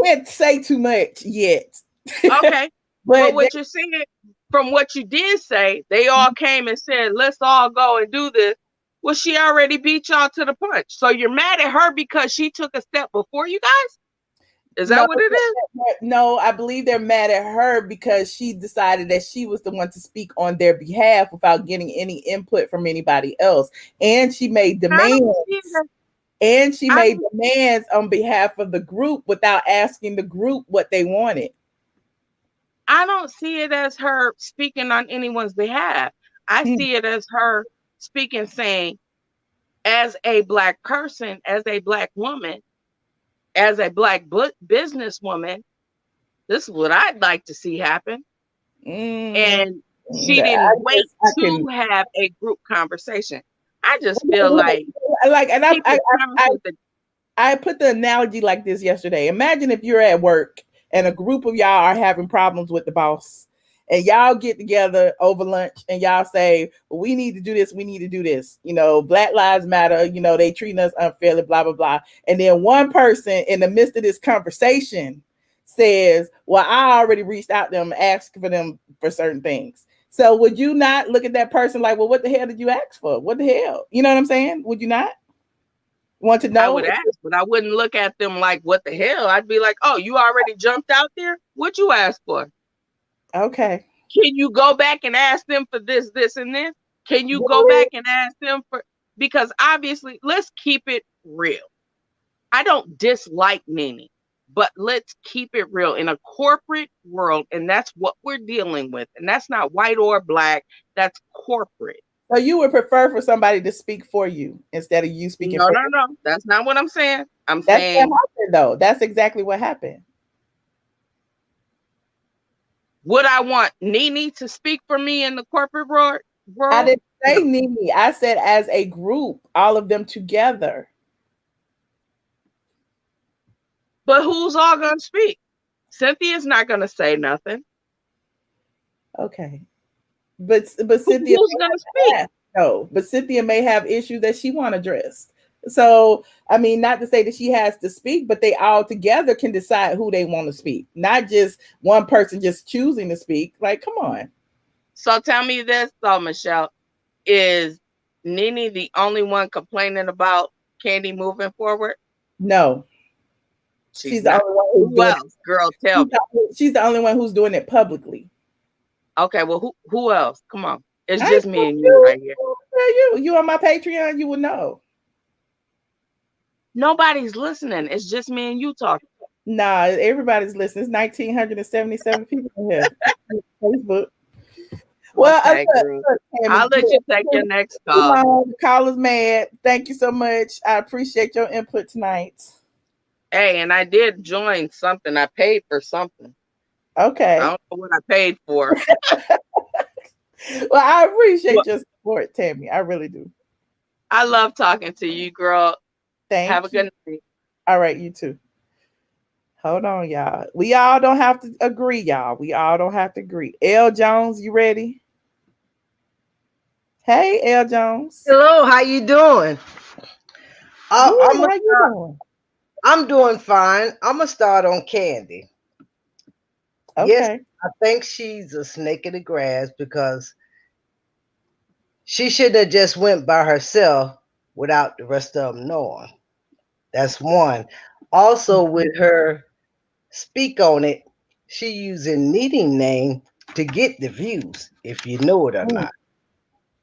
can't say too much yet. Okay, but what you're saying, from what you did say, they all came and said, "Let's all go and do this." Well, she already beat y'all to the punch. So you're mad at her because she took a step before you guys? Is that what it is? No, I believe they're mad at her because she decided that she was the one to speak on their behalf without getting any input from anybody else. And she made demands. And she made demands on behalf of the group without asking the group what they wanted. I don't see it as her speaking on anyone's behalf. I see it as her speaking, saying, as a Black person, as a Black woman, as a Black businesswoman, this is what I'd like to see happen. And she didn't wait to have a group conversation. I just feel like and I put the analogy like this yesterday. Imagine if you're at work and a group of y'all are having problems with the boss, and y'all get together over lunch and y'all say, well, we need to do this. We need to do this. You know, Black Lives Matter. You know, they treating us unfairly, blah, blah, blah. And then one person in the midst of this conversation says, well, I already reached out to them, asked for them for certain things. So would you not look at that person like, well, what the hell did you ask for? What the hell? You know what I'm saying? Would you not want to know? I would ask, but I wouldn't look at them like, what the hell? I'd be like, oh, you already jumped out there? What'd you ask for? Okay. Can you go back and ask them for this, this, and this? Can you go back and ask them for, because obviously, let's keep it real. I don't dislike Nene, but let's keep it real in a corporate world. And that's what we're dealing with. And that's not white or Black. That's corporate. So you would prefer for somebody to speak for you instead of you speaking for you? No. That's not what I'm saying. That's saying what happened, though. That's exactly what happened. Would I want Nene to speak for me in the corporate world? I didn't say Nene. I said as a group, all of them together. But who's all going to speak? Cynthia's not going to say nothing. Okay. But Cynthia who's going to speak? No, but Cynthia may have issues that she want addressed. So, I mean, not to say that she has to speak, but they all together can decide who they want to speak. Not just one person just choosing to speak. Like, come on. So tell me this, though, Michelle. Is Nene the only one complaining about Kandi moving forward? No. She's the only one who's doing it. Girl, tell me. She's the only one who's doing it publicly. Okay, well, who else? Come on. It's just me and you right here. You on my Patreon, you would know. Nobody's listening. It's just me and you talking. Nah, everybody's listening. It's 1,977 people in here. Facebook. Well, okay, I'll let you take your next call. The caller's mad. Thank you so much. I appreciate your input tonight. Hey, and I did join something. I paid for something. Okay. I don't know what I paid for. Well, I appreciate your support, Tammy. I really do. I love talking to you, girl. Have a good night. All right, you too. Hold on, y'all. We all don't have to agree, y'all. We all don't have to agree. L. Jones, you ready? Hey, L. Jones. Hello, how you doing? Doing? I'm doing fine. I'm gonna start on Kandi. Okay. Yes, I think she's a snake in the grass because she should have just went by herself without the rest of them knowing. That's one. Also, with her speak on it, she using Nene name to get the views, if you know it or not.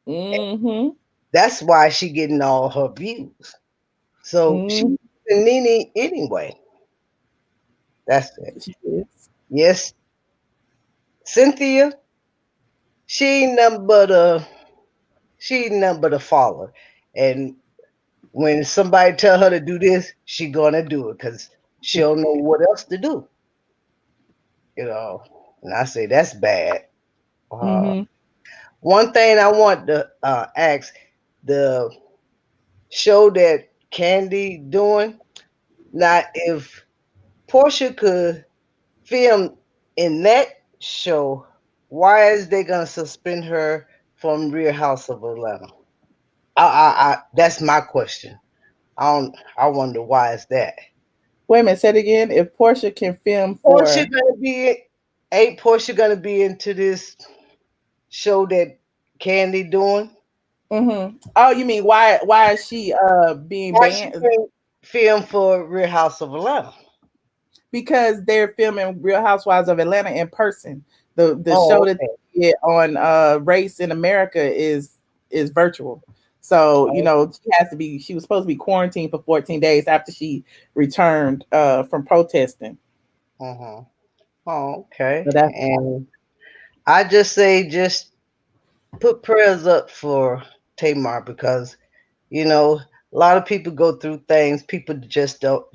Mm-hmm. That's why she getting all her views. So she's Nene anyway. That's it. She is. Yes, Cynthia. She ain't nothing but a follower, and when somebody tell her to do this, she gonna do it because she don't know what else to do. You know, and I say that's bad. Mm-hmm. One thing I want to ask the show that Candy doing. Now, if Portia could film in that show, why is they gonna suspend her from Real House of Atlanta? That's my question. I wonder why is that. Wait a minute, say it again. If Portia can film Portia for gonna be ain't Portia gonna be into this show that Candy doing? Oh, you mean why is she being Why she banned? can't film for Real House of Atlanta? Because they're filming Real Housewives of Atlanta in person. The show Oh, that okay. they did on Race in America is virtual. So, she was supposed to be quarantined for 14 days after she returned from protesting. Oh, okay. So that's And I just say just put prayers up for Tamar because a lot of people go through things people just don't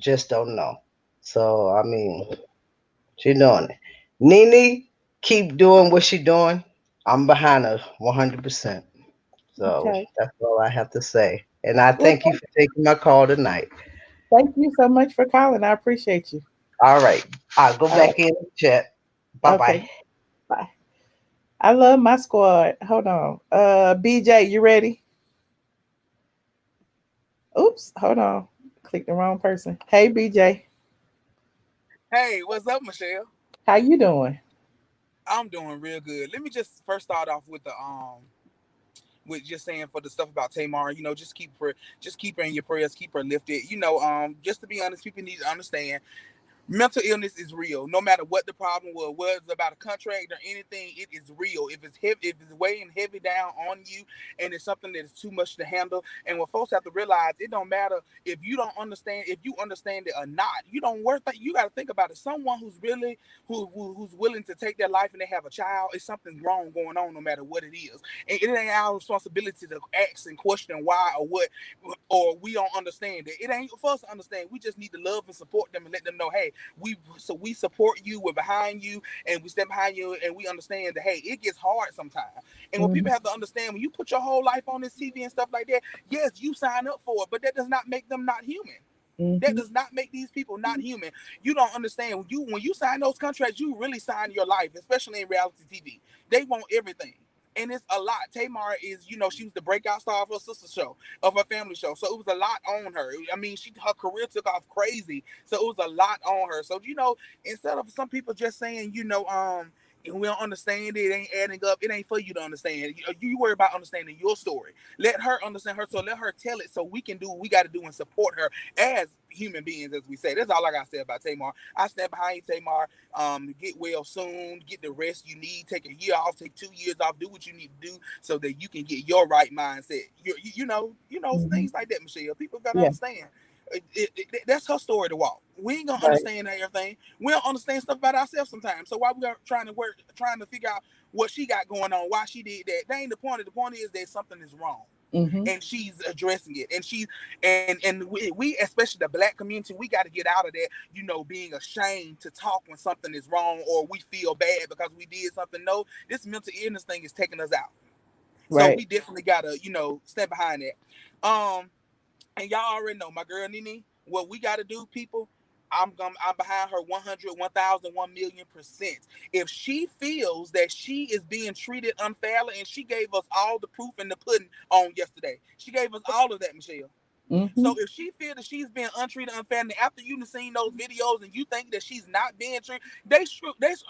know. So I mean, she doing it. Nene, keep doing what she doing. I'm behind her 100%. So okay. that's all I have to say. And I Well, thank you for taking my call tonight. thank you so much for calling. I appreciate you. All right. I'll go All back right. in the chat. Bye bye. Okay. Bye. I love my squad. Hold on. BJ, you ready? Oops, hold on. Click the wrong person. Hey BJ. Hey, what's up, Michelle? How you doing? I'm doing real good. Let me just first start off with just saying for the stuff about Tamar, just keep her in your prayers, keep her lifted. Just to be honest, people need to understand mental illness is real. No matter what the problem was, whether it's about a contract or anything, it is real. If it's heavy, if it's weighing heavy down on you, and it's something that is too much to handle, and what folks have to realize, it don't matter if you don't understand, if you understand it or not. You don't work. You got to think about it. Someone who's really who's willing to take their life and they have a child, is something wrong going on, no matter what it is. And it ain't our responsibility to ask and question why or what, or we don't understand it. It ain't for us to understand. We just need to love and support them and let them know, hey, we support you, we're behind you, and we stand behind you, and we understand that, hey, it gets hard sometimes. And what people have to understand, when you put your whole life on this TV and stuff like that, yes, you sign up for it, but that does not make them not human. That does not make these people not human. You don't understand, when you sign those contracts, you really sign your life, especially in reality TV. They want everything. And it's a lot. Tamar is, she was the breakout star of her sister show, of her family show. So it was a lot on her. I mean, her career took off crazy. So it was a lot on her. So, instead of some people just saying, we don't understand it ain't adding up, it ain't for you to understand. You worry about understanding your story. Let her understand her, so let her tell it, so we can do what we got to do and support her as human beings, as we say. That's all I got to say about Tamar. I stand behind you, Tamar. Get well soon, get the rest you need, take a year off, take 2 years off, do what you need to do so that you can get your right mindset. Things like that, Michelle. People got to understand. That's her story to walk. We ain't gonna understand everything. We don't understand stuff about ourselves sometimes. So why we are trying to figure out what she got going on, why she did that? That ain't the point. The point is that something is wrong. And she's addressing it, and we especially the Black community, we got to get out of that, being ashamed to talk when something is wrong or we feel bad because we did something. No, this mental illness thing is taking us out. So we definitely gotta stand behind that. And y'all already know my girl Nene, what we got to do, people. I'm behind her 100, 1,000, 1,000,000%. If she feels that she is being treated unfairly, and she gave us all the proof in the pudding on yesterday. She gave us all of that, Michelle. So if she feels that she's being untreated unfairly, after you've seen those videos and you think that she's not being treated, they scrutinize.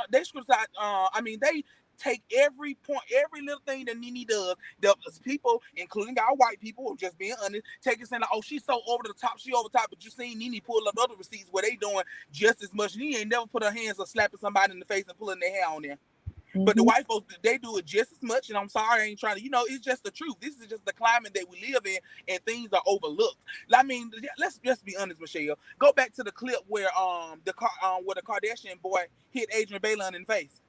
They take every point, every little thing that Nene does. The people, including our white people, just being honest, take it saying, like, oh, she's so over the top, she over the top. But you seen Nene pull up other receipts where they doing just as much. Nene ain't never put her hands or slapping somebody in the face and pulling their hair on there. But the white folks, they do it just as much. And I'm sorry, I ain't trying to, it's just the truth. This is just the climate that we live in, and things are overlooked. I mean, let's just be honest, Michelle. Go back to the clip where the Kardashian boy hit Adrian Bailon in the face.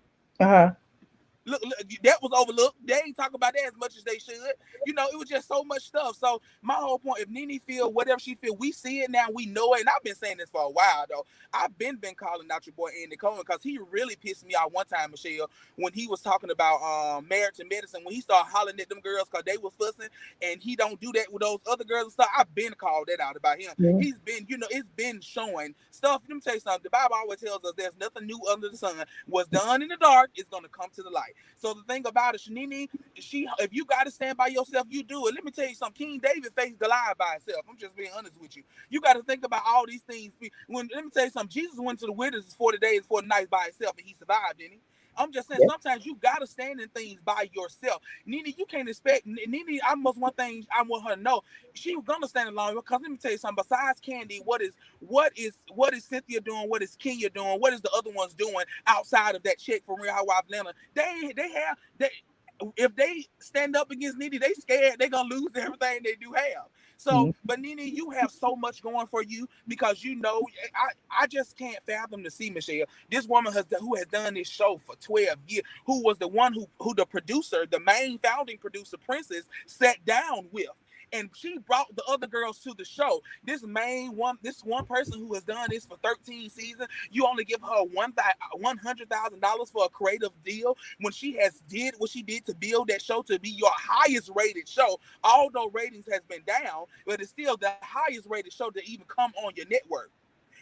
Look, that was overlooked. They ain't talk about that as much as they should. It was just so much stuff. So my whole point, if Nene feel whatever she feel, we see it now, we know it. And I've been saying this for a while, though. I've been calling out your boy Andy Cohen, because he really pissed me off one time, Michelle, when he was talking about marriage and medicine, when he started hollering at them girls because they was fussing, and he don't do that with those other girls and stuff. I've been called that out about him. He's been, it's been showing stuff. Let me tell you something. The Bible always tells us there's nothing new under the sun. What's done in the dark is going to come to the light. So the thing about it, Nene, if you got to stand by yourself, you do it. Let me tell you something. King David faced Goliath by himself. I'm just being honest with you. You got to think about all these things. Let me tell you something. Jesus went to the wilderness 40 days, 40 nights by himself, and he survived, didn't he? I'm just saying, sometimes you got to stand in things by yourself. Nene, you can't expect, Nene, one thing I want her to know, she was going to stand alone, because let me tell you something, besides Candy, what is Cynthia doing, what is Kenya doing, what is the other ones doing outside of that check for Real Housewives of Atlanta? If they stand up against Nene, they scared they're going to lose everything they do have. So, but Nene, you have so much going for you, because I just can't fathom to see, Michelle, this woman who has done this show for 12 years, who was the one who the producer, the main founding producer, Princess, sat down with. And she brought the other girls to the show. This one person who has done this for 13 seasons, you only give her $100,000 for a creative deal, when she has did what she did to build that show to be your highest rated show. Although ratings has been down, but it's still the highest rated show to even come on your network.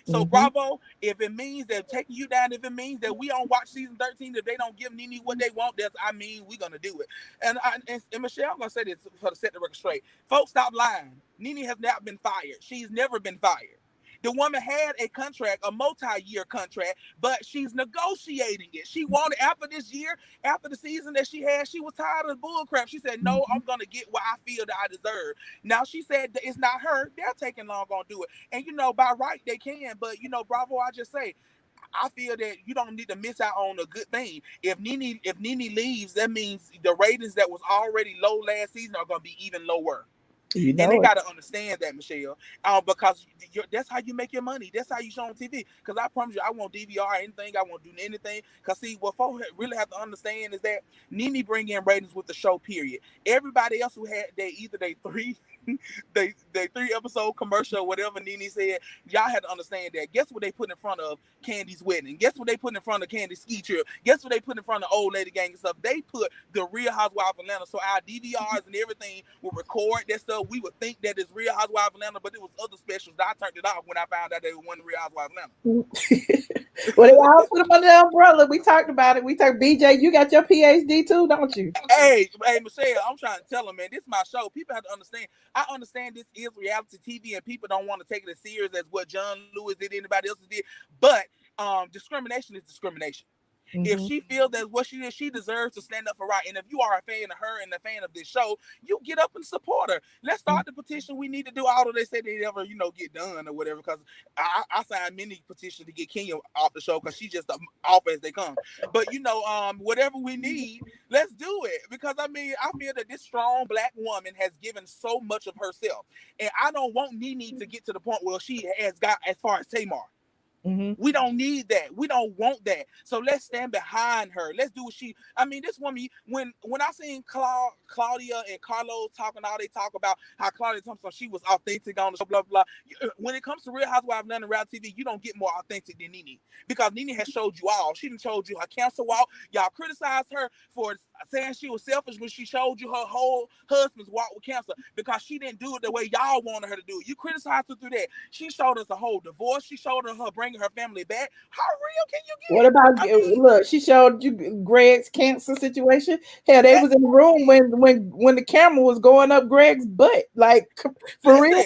So bravo, if it means they're taking you down, if it means that we don't watch season 13, if they don't give Nene what they want, we're going to do it. And Michelle, I'm going to say this to set the record straight. Folks, stop lying. Nene has not been fired. She's never been fired. The woman had a contract, a multi-year contract, but she's negotiating it. She wanted, after this year, after the season that she had, she was tired of the bull crap. She said, no, I'm going to get what I feel that I deserve. Now she said that it's not her. They're taking long on do it. And, by right, they can. But, bravo, I just say, I feel that you don't need to miss out on a good thing. If Nene leaves, that means the ratings that was already low last season are going to be even lower. And they got to understand that, Michelle, because that's how you make your money. That's how you show on TV. Because I promise you, I won't DVR anything. I won't do anything. Because see, what folks really have to understand is that Nene bring in ratings with the show, period. Everybody else who had either they 3-episode commercial, whatever Nene said, y'all had to understand that. Guess what they put in front of Candy's wedding? Guess what they put in front of Candy's ski trip? Guess what they put in front of Old Lady Gang and stuff? They put the Real Housewives of Atlanta. So our DVRs and everything will record that stuff. We would think that it's Real Housewives of Atlanta, but it was other specials. I turned it off when I found out they were one Real Housewives of Atlanta. Well, they all put them under the umbrella. We talked about it. BJ, you got your PhD too, don't you? Hey, Michelle, I'm trying to tell them, man, this is my show. People have to understand. I understand this is reality TV, and people don't want to take it as serious as what John Lewis did, anybody else did. But discrimination is discrimination. If she feels that what she is, she deserves to stand up for right. And if you are a fan of her and a fan of this show, you get up and support her. Let's start the petition we need to do. Although they say they never, get done or whatever. Because I signed many petitions to get Kenya off the show because she's just off as they come. But whatever we need, let's do it. Because I feel that this strong Black woman has given so much of herself, and I don't want Nene to get to the point where she has got as far as Tamar. We don't need that. We don't want that. So let's stand behind her. Let's do what this woman, when I seen Claudia and Carlos talking, all they talk about how Claudia Thompson, she was authentic on the show, blah, blah. When it comes to Real Housewives of Atlanta reality TV, you don't get more authentic than Nene, because Nene has showed you all. She done showed you her cancer walk. Y'all criticized her for saying she was selfish when she showed you her whole husband's walk with cancer, because she didn't do it the way y'all wanted her to do it. You criticized her through that. She showed us a whole divorce. She showed her bringing her family back. How real can you get? What about look? She showed you Greg's cancer situation. Hell, they was in the room when the camera was going up Greg's butt. Like, for real.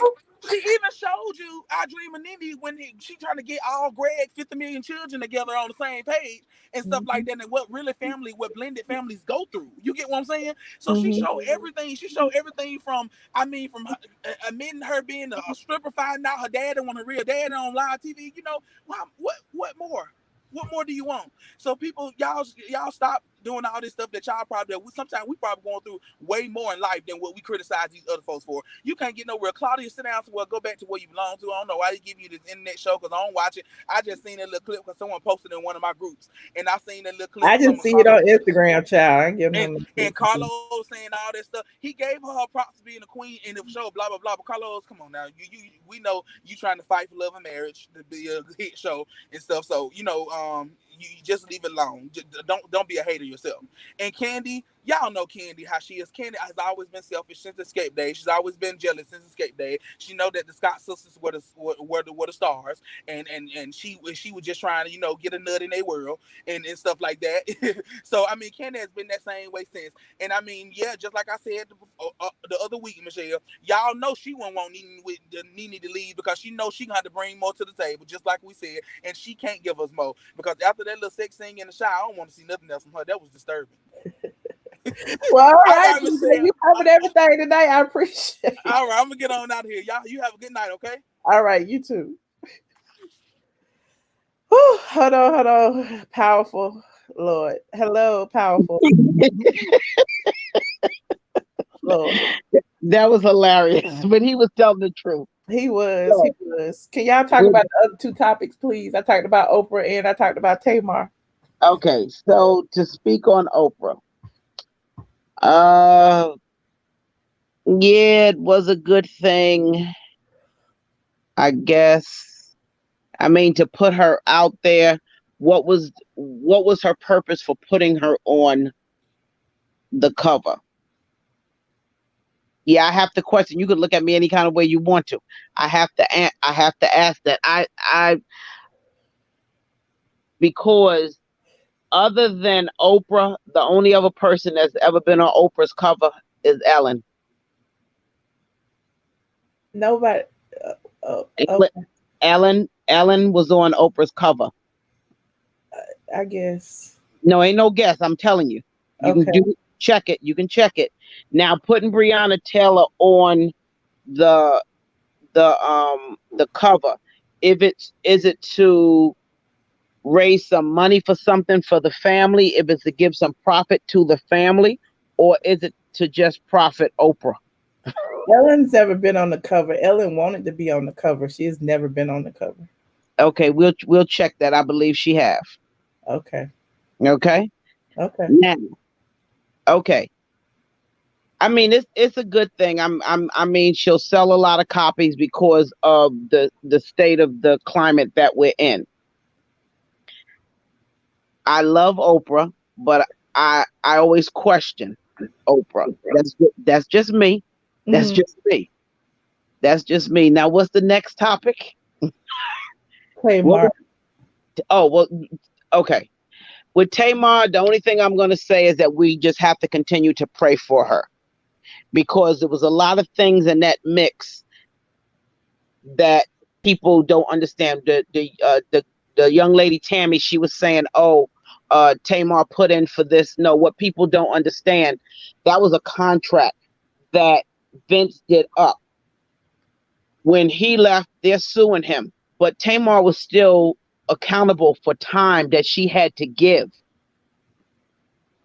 She even showed you I Dream of Nene when she trying to get all Greg 50 million children together on the same page and stuff like that, and what blended families go through. You get what I'm saying? So she showed everything. She showed everything from her, admitting her being a stripper, finding out her dad and want her real dad on live TV. What more? What more do you want? So people, y'all stop doing all this stuff that y'all probably, sometimes we probably going through way more in life than what we criticize these other folks for. You can't get nowhere. Claudia, sit down somewhere, go back to where you belong to. I don't know why they give you this internet show because I don't watch it. I just seen that little clip because someone posted in one of my groups, and I seen that little clip. I just see it on Instagram, child. I give them and Carlos saying all that stuff. He gave her props to being a queen in the show, blah blah blah. But Carlos, come on now, we know you trying to fight for love and marriage to be a hit show and stuff. So you just leave it alone. Don't be a hater yourself. And Candy, y'all know Candy how she is. Candy has always been selfish since Escape Day. She's always been jealous since Escape Day. She know that the Scott sisters were the stars, and she was just trying to get a nut in their world and stuff like that. So I mean, Candy has been that same way since. And I mean, yeah, just like I said the other week, Michelle, y'all know she won't want Nene to leave because she knows she gonna have to bring more to the table, just like we said, and she can't give us more because after that little sex scene in the shower, I don't want to see nothing else from her. That was disturbing. Well, all right, you covered everything today. I appreciate it. All right, I'm gonna get on out of here. Y'all, you have a good night, okay? All right, you too. Whew, hold on. Powerful Lord. Hello, powerful Lord. That was hilarious, but he was telling the truth. He was. Can y'all talk about the other two topics, please? I talked about Oprah and I talked about Tamar. Okay, so to speak on Oprah. Yeah, it was a good thing, I guess. I mean, to put her out there, what was her purpose for putting her on the cover? Yeah, I have to question. You can look at me any kind of way you want to. I have to ask that. I because other than Oprah, the only other person that's ever been on Oprah's cover is Ellen. Nobody. Ellen was on Oprah's cover. I guess. No, ain't no guess. I'm telling you. You can check it. You can check it. Now, putting Breonna Taylor on the cover, is it to raise some money for something for the family? If it's to give some profit to the family, or is it to just profit Oprah? Ellen's never been on the cover. Ellen wanted to be on the cover. She has never been on the cover. Okay, we'll check that. I believe she have. Okay. Now, okay. I mean, it's a good thing. I mean, she'll sell a lot of copies because of the state of the climate that we're in. I love Oprah, but I always question Oprah. That's just me. That's just me. Now, what's the next topic? Tamar. Okay. With Tamar, the only thing I'm going to say is that we just have to continue to pray for her, because there was a lot of things in that mix that people don't understand. The young lady Tammy, she was saying, Tamar put in for this. No, what people don't understand, that was a contract that Vince did up. When he left, they're suing him, but Tamar was still accountable for time that she had to give,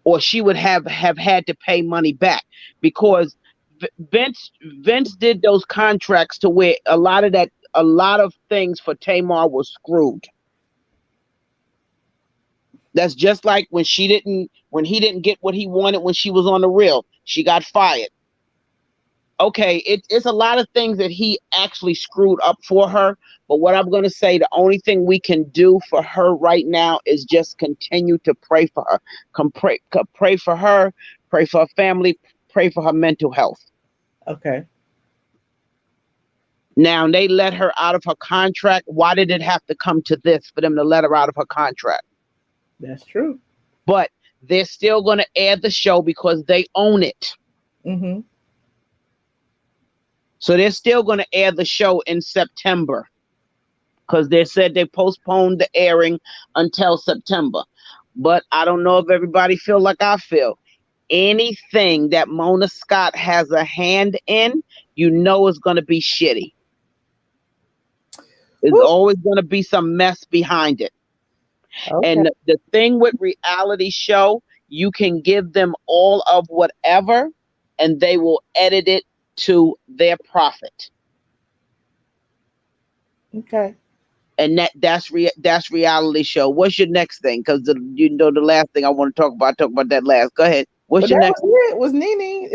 or she would have had to pay money back, because Vince did those contracts to where a lot of things for Tamar was screwed. That's just like when he didn't get what he wanted when she was on the reel, she got fired. Okay, it's a lot of things that he actually screwed up for her. But what I'm going to say, the only thing we can do for her right now is just continue to pray for her. Pray for her, pray for her family, pray for her mental health. Okay. Now, they let her out of her contract. Why did it have to come to this for them to let her out of her contract? That's true. But they're still going to air the show because they own it. Mm-hmm. So they're still going to air the show in September, because they said they postponed the airing until September. But I don't know if everybody feel like I feel. Anything that Mona Scott has a hand in, is going to be shitty. There's always going to be some mess behind it. Okay. And the thing with reality show, you can give them all of whatever, and they will edit it to their profit. Okay. And that's reality show. What's your next thing? Because the last thing I want to talk about that last. Go ahead. What's your next? Was Nene?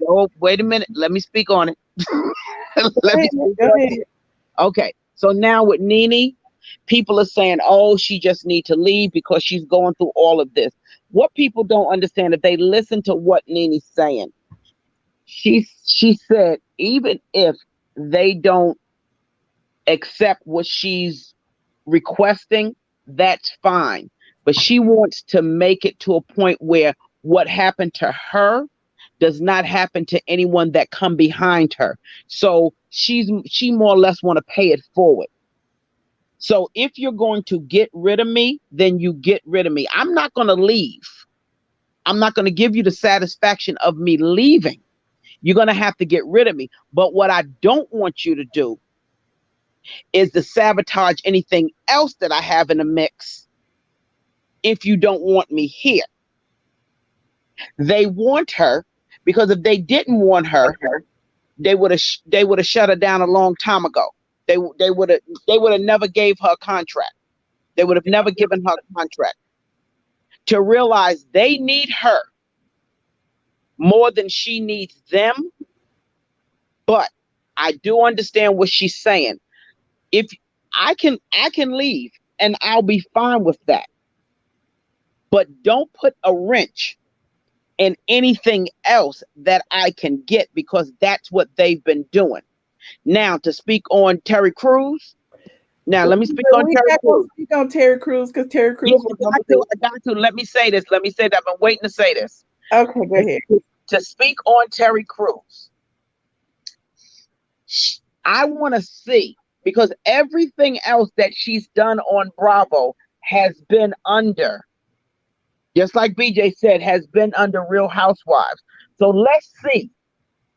Oh, wait a minute. Let me speak on it. Go ahead. Okay. So now with Nene, people are saying, oh, she just need to leave because she's going through all of this. What people don't understand, if they listen to what Nene's saying, she said, even if they don't accept what she's requesting, that's fine. But she wants to make it to a point where what happened to her does not happen to anyone that come behind her. So she more or less want to pay it forward. So if you're going to get rid of me, then you get rid of me. I'm not going to leave. I'm not going to give you the satisfaction of me leaving. You're going to have to get rid of me. But what I don't want you to do is to sabotage anything else that I have in the mix if you don't want me here. They want her because if they didn't want her, they would have shut her down a long time ago. They would have never gave her a contract. They would have never given her a contract. To realize they need her more than she needs them. But I do understand what she's saying. If I can leave and I'll be fine with that. But don't put a wrench in anything else that I can get, because that's what they've been doing. Now, to speak on Terry Crews. Now, let me speak on Terry Crews. Speak on Terry Crews because Terry Crews. I got to. Let me say this. I've been waiting to say this. Okay, go ahead. To speak on Terry Crews, I want to see, because everything else that she's done on Bravo has been under, just like BJ said, has been under Real Housewives. So let's see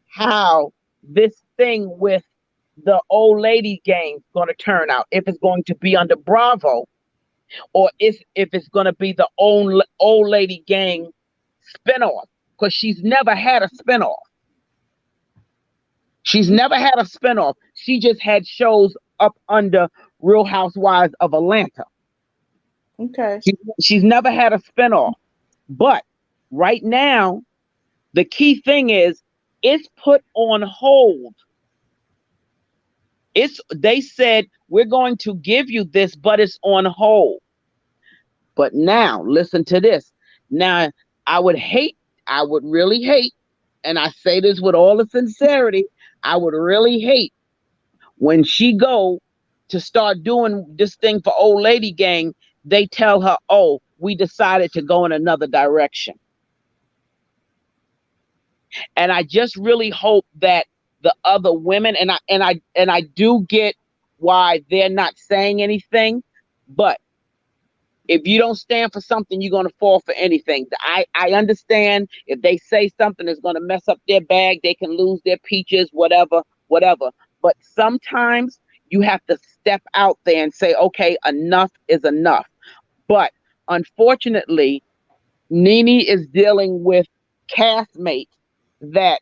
how this thing with the old lady gang is going to turn out. If it's going to be under Bravo, or if it's going to be the old lady gang spinoff, because she's never had a spinoff. She's never had a spinoff. She just had shows up under Real Housewives of Atlanta. Okay. She's never had a spinoff. But right now, the key thing is it's put on hold. They said, we're going to give you this, but it's on hold. But now, listen to this. Now, I would really hate, and I say this with all the sincerity, I would really hate when she go to start doing this thing for old lady gang, they tell her, oh, we decided to go in another direction. And I just really hope that the other women, and I do get why they're not saying anything, but if you don't stand for something, you're going to fall for anything. I understand if they say something is going to mess up their bag, they can lose their peaches, whatever. But sometimes you have to step out there and say, okay, enough is enough. But unfortunately, Nene is dealing with castmates that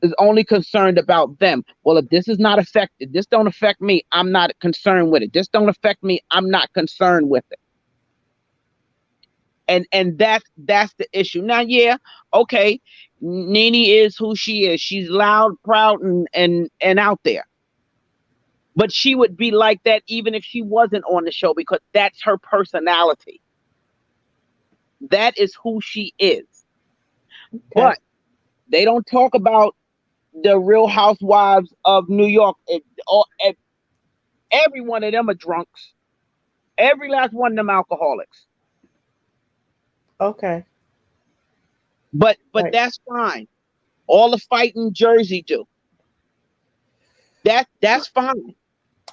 is only concerned about them. Well, if this is not affected, this don't affect me, I'm not concerned with it. This don't affect me, I'm not concerned with it. And that's the issue. Now, yeah, okay, Nene is who she is. She's loud, proud, and out there. But she would be like that even if she wasn't on the show, because that's her personality. That is who she is. Okay. But they don't talk about the Real Housewives of New York. Every one of them are drunks. Every last one of them alcoholics. Okay. But right. That's fine. All the fighting Jersey do. That's fine.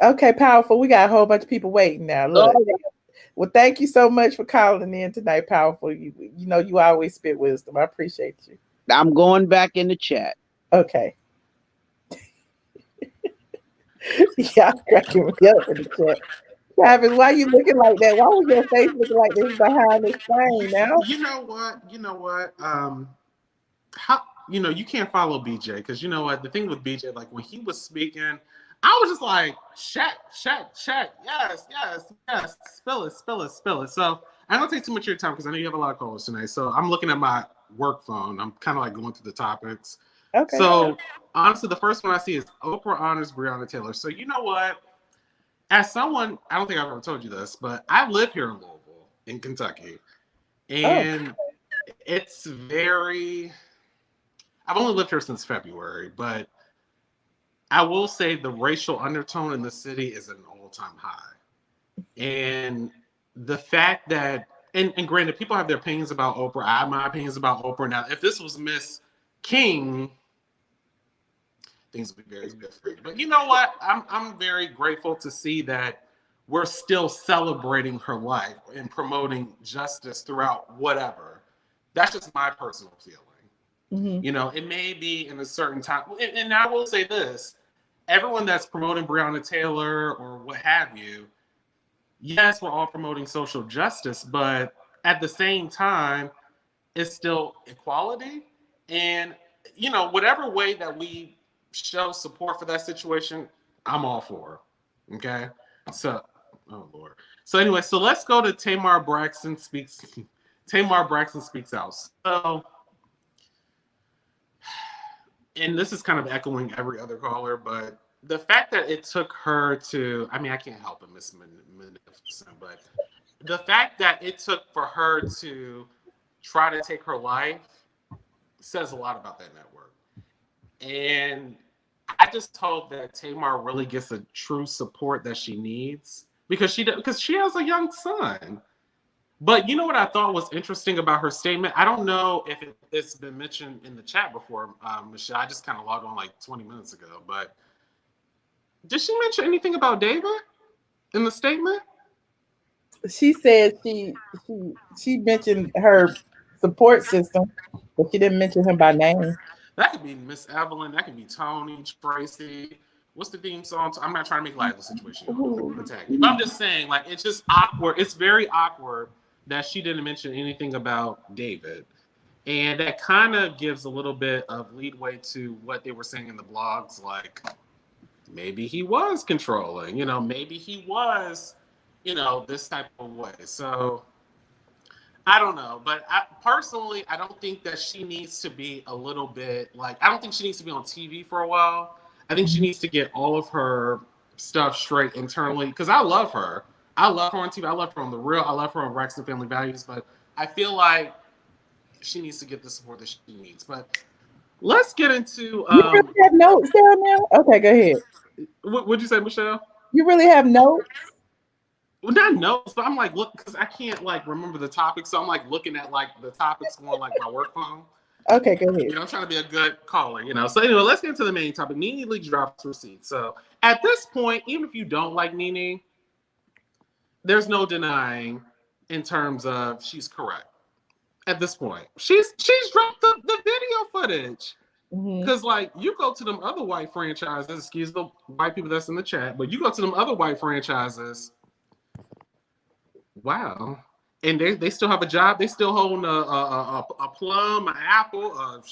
Okay, powerful. We got a whole bunch of people waiting now. Look. Oh, yeah. Well, thank you so much for calling in tonight, powerful. You know you always spit wisdom. I appreciate you. I'm going back in the chat. Okay. Y'all cracking me up in the chat. Travis, why you looking like that? Why was your face looking like this behind the screen now? You know what? How you can't follow BJ because you know what? The thing with BJ, like when he was speaking, I was just like, check. Yes. Spill it. So I don't take too much of your time because I know you have a lot of callers tonight. So I'm looking at my work phone. I'm kind of like going through the topics. Okay. So honestly, the first one I see is Oprah honors Breonna Taylor. So you know what? As someone, I don't think I've ever told you this, but I live here in Louisville, in Kentucky. And it's very, I've only lived here since February, but I will say the racial undertone in the city is an all-time high. And the fact that, and granted, people have their opinions about Oprah. I have my opinions about Oprah. Now, if this was Miss King, things would be very different. But you know what? I'm very grateful to see that we're still celebrating her life and promoting justice throughout whatever. That's just my personal feeling. Mm-hmm. You know, it may be in a certain time. And I will say this. Everyone that's promoting Breonna Taylor or what have you, yes, we're all promoting social justice, but at the same time, it's still equality. And, you know, whatever way that we show support for that situation, I'm all for. Okay? So, oh Lord. So anyway, so let's go to Tamar Braxton speaks. Tamar Braxton speaks out. So, and this is kind of echoing every other caller, but the fact that it took her to, I mean, I can't help it, Miss Magnificent, but the fact that it took for her to try to take her life says a lot about that network. And I just hope that Tamar really gets the true support that she needs because she has a young son. But you know what I thought was interesting about her statement? I don't know if it's been mentioned in the chat before, Michelle. I just kind of logged on like 20 minutes ago. But did she mention anything about David in the statement? She said she mentioned her support system, but she didn't mention him by name. That could be Miss Evelyn. That could be Tony, Tracy. What's the theme song? I'm not trying to make light of the situation. But I'm just saying, like, it's just awkward. It's very awkward that she didn't mention anything about David. And that kind of gives a little bit of leadway to what they were saying in the blogs, like, maybe he was controlling, you know, maybe he was, you know, this type of way. So I don't know, but personally, I don't think that she needs to be a little bit like, I don't think she needs to be on TV for a while. I think she needs to get all of her stuff straight internally because I love her. I love her on TV. I love her on The Real. I love her on Braxton Family Values, but I feel like she needs to get the support that she needs. But let's get into. You really have notes down there? Okay, go ahead. What'd you say, Michelle? You really have notes? Well, not notes, but I'm like, look, because I can't like remember the topics, so I'm like looking at like the topics on like my work phone. Okay, go ahead. You know, I'm trying to be a good caller, you know. So anyway, let's get into the main topic. Nene Leakes drops receipts. So at this point, even if you don't like Nene, there's no denying in terms of she's correct. At this point, she's dropped the video footage. Because like you go to them other white franchises, excuse the white people that's in the chat, but you go to them other white franchises. Wow. And they still have a job. They still hold a plum, an apple, a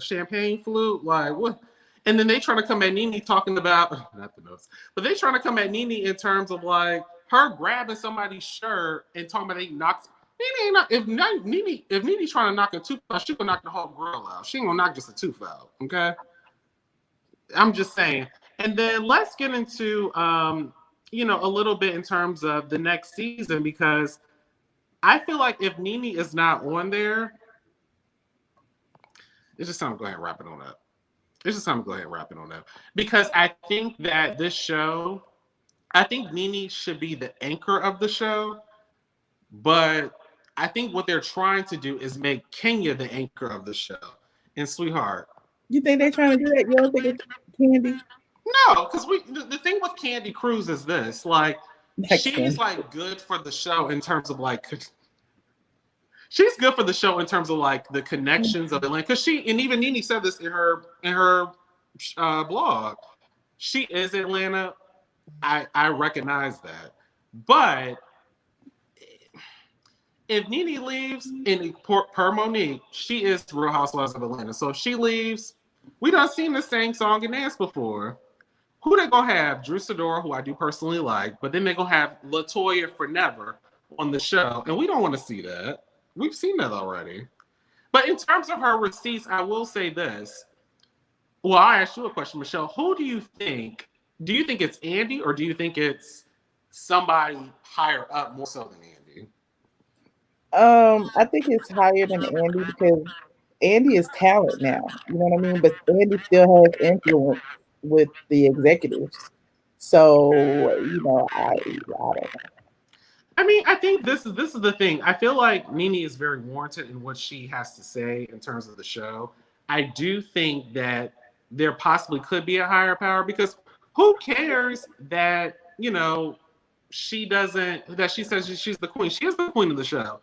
champagne flute. Like what? And then they trying to come at Nene talking about not the notes, but they trying to come at Nene in terms of like her grabbing somebody's shirt and talking about they knocked. Nene ain't not, if Nene trying to knock a tooth out, she gonna knock the whole grill out. She ain't gonna knock just a tooth out. Okay. I'm just saying. And then let's get into you know, a little bit in terms of the next season because I feel like if Nene is not on there, it's just time to go ahead and wrap it on up. Because I think that this show, I think Nene should be the anchor of the show, but I think what they're trying to do is make Kenya the anchor of the show. And sweetheart, you think they're trying to do that? You don't think it's Candy? No, because the thing with Candy Cruz is this, like, she's like good for the show in terms of like, she's good for the show in terms of like the connections of Atlanta. Because and even Nene said this in her blog, she is Atlanta. I recognize that, But if Nene leaves, and per Monique, she is Real Housewives of Atlanta. So if she leaves, we done seen the same song and dance before. Who they gonna have? Drew Sidora, who I do personally like, but then they gonna have LaToya Forever on the show, and we don't want to see that. We've seen that already. But in terms of her receipts, I will say this. Well, I asked you a question, Michelle. Who do you think? Do you think it's Andy, or do you think it's somebody higher up more so than Andy? I think it's higher than Andy because Andy is talent now. You know what I mean? But Andy still has influence with the executives. So, I don't know. I mean, I think this is the thing. I feel like Nene is very warranted in what she has to say in terms of the show. I do think that there possibly could be a higher power because who cares that, she says she's the queen. She is the queen of the show.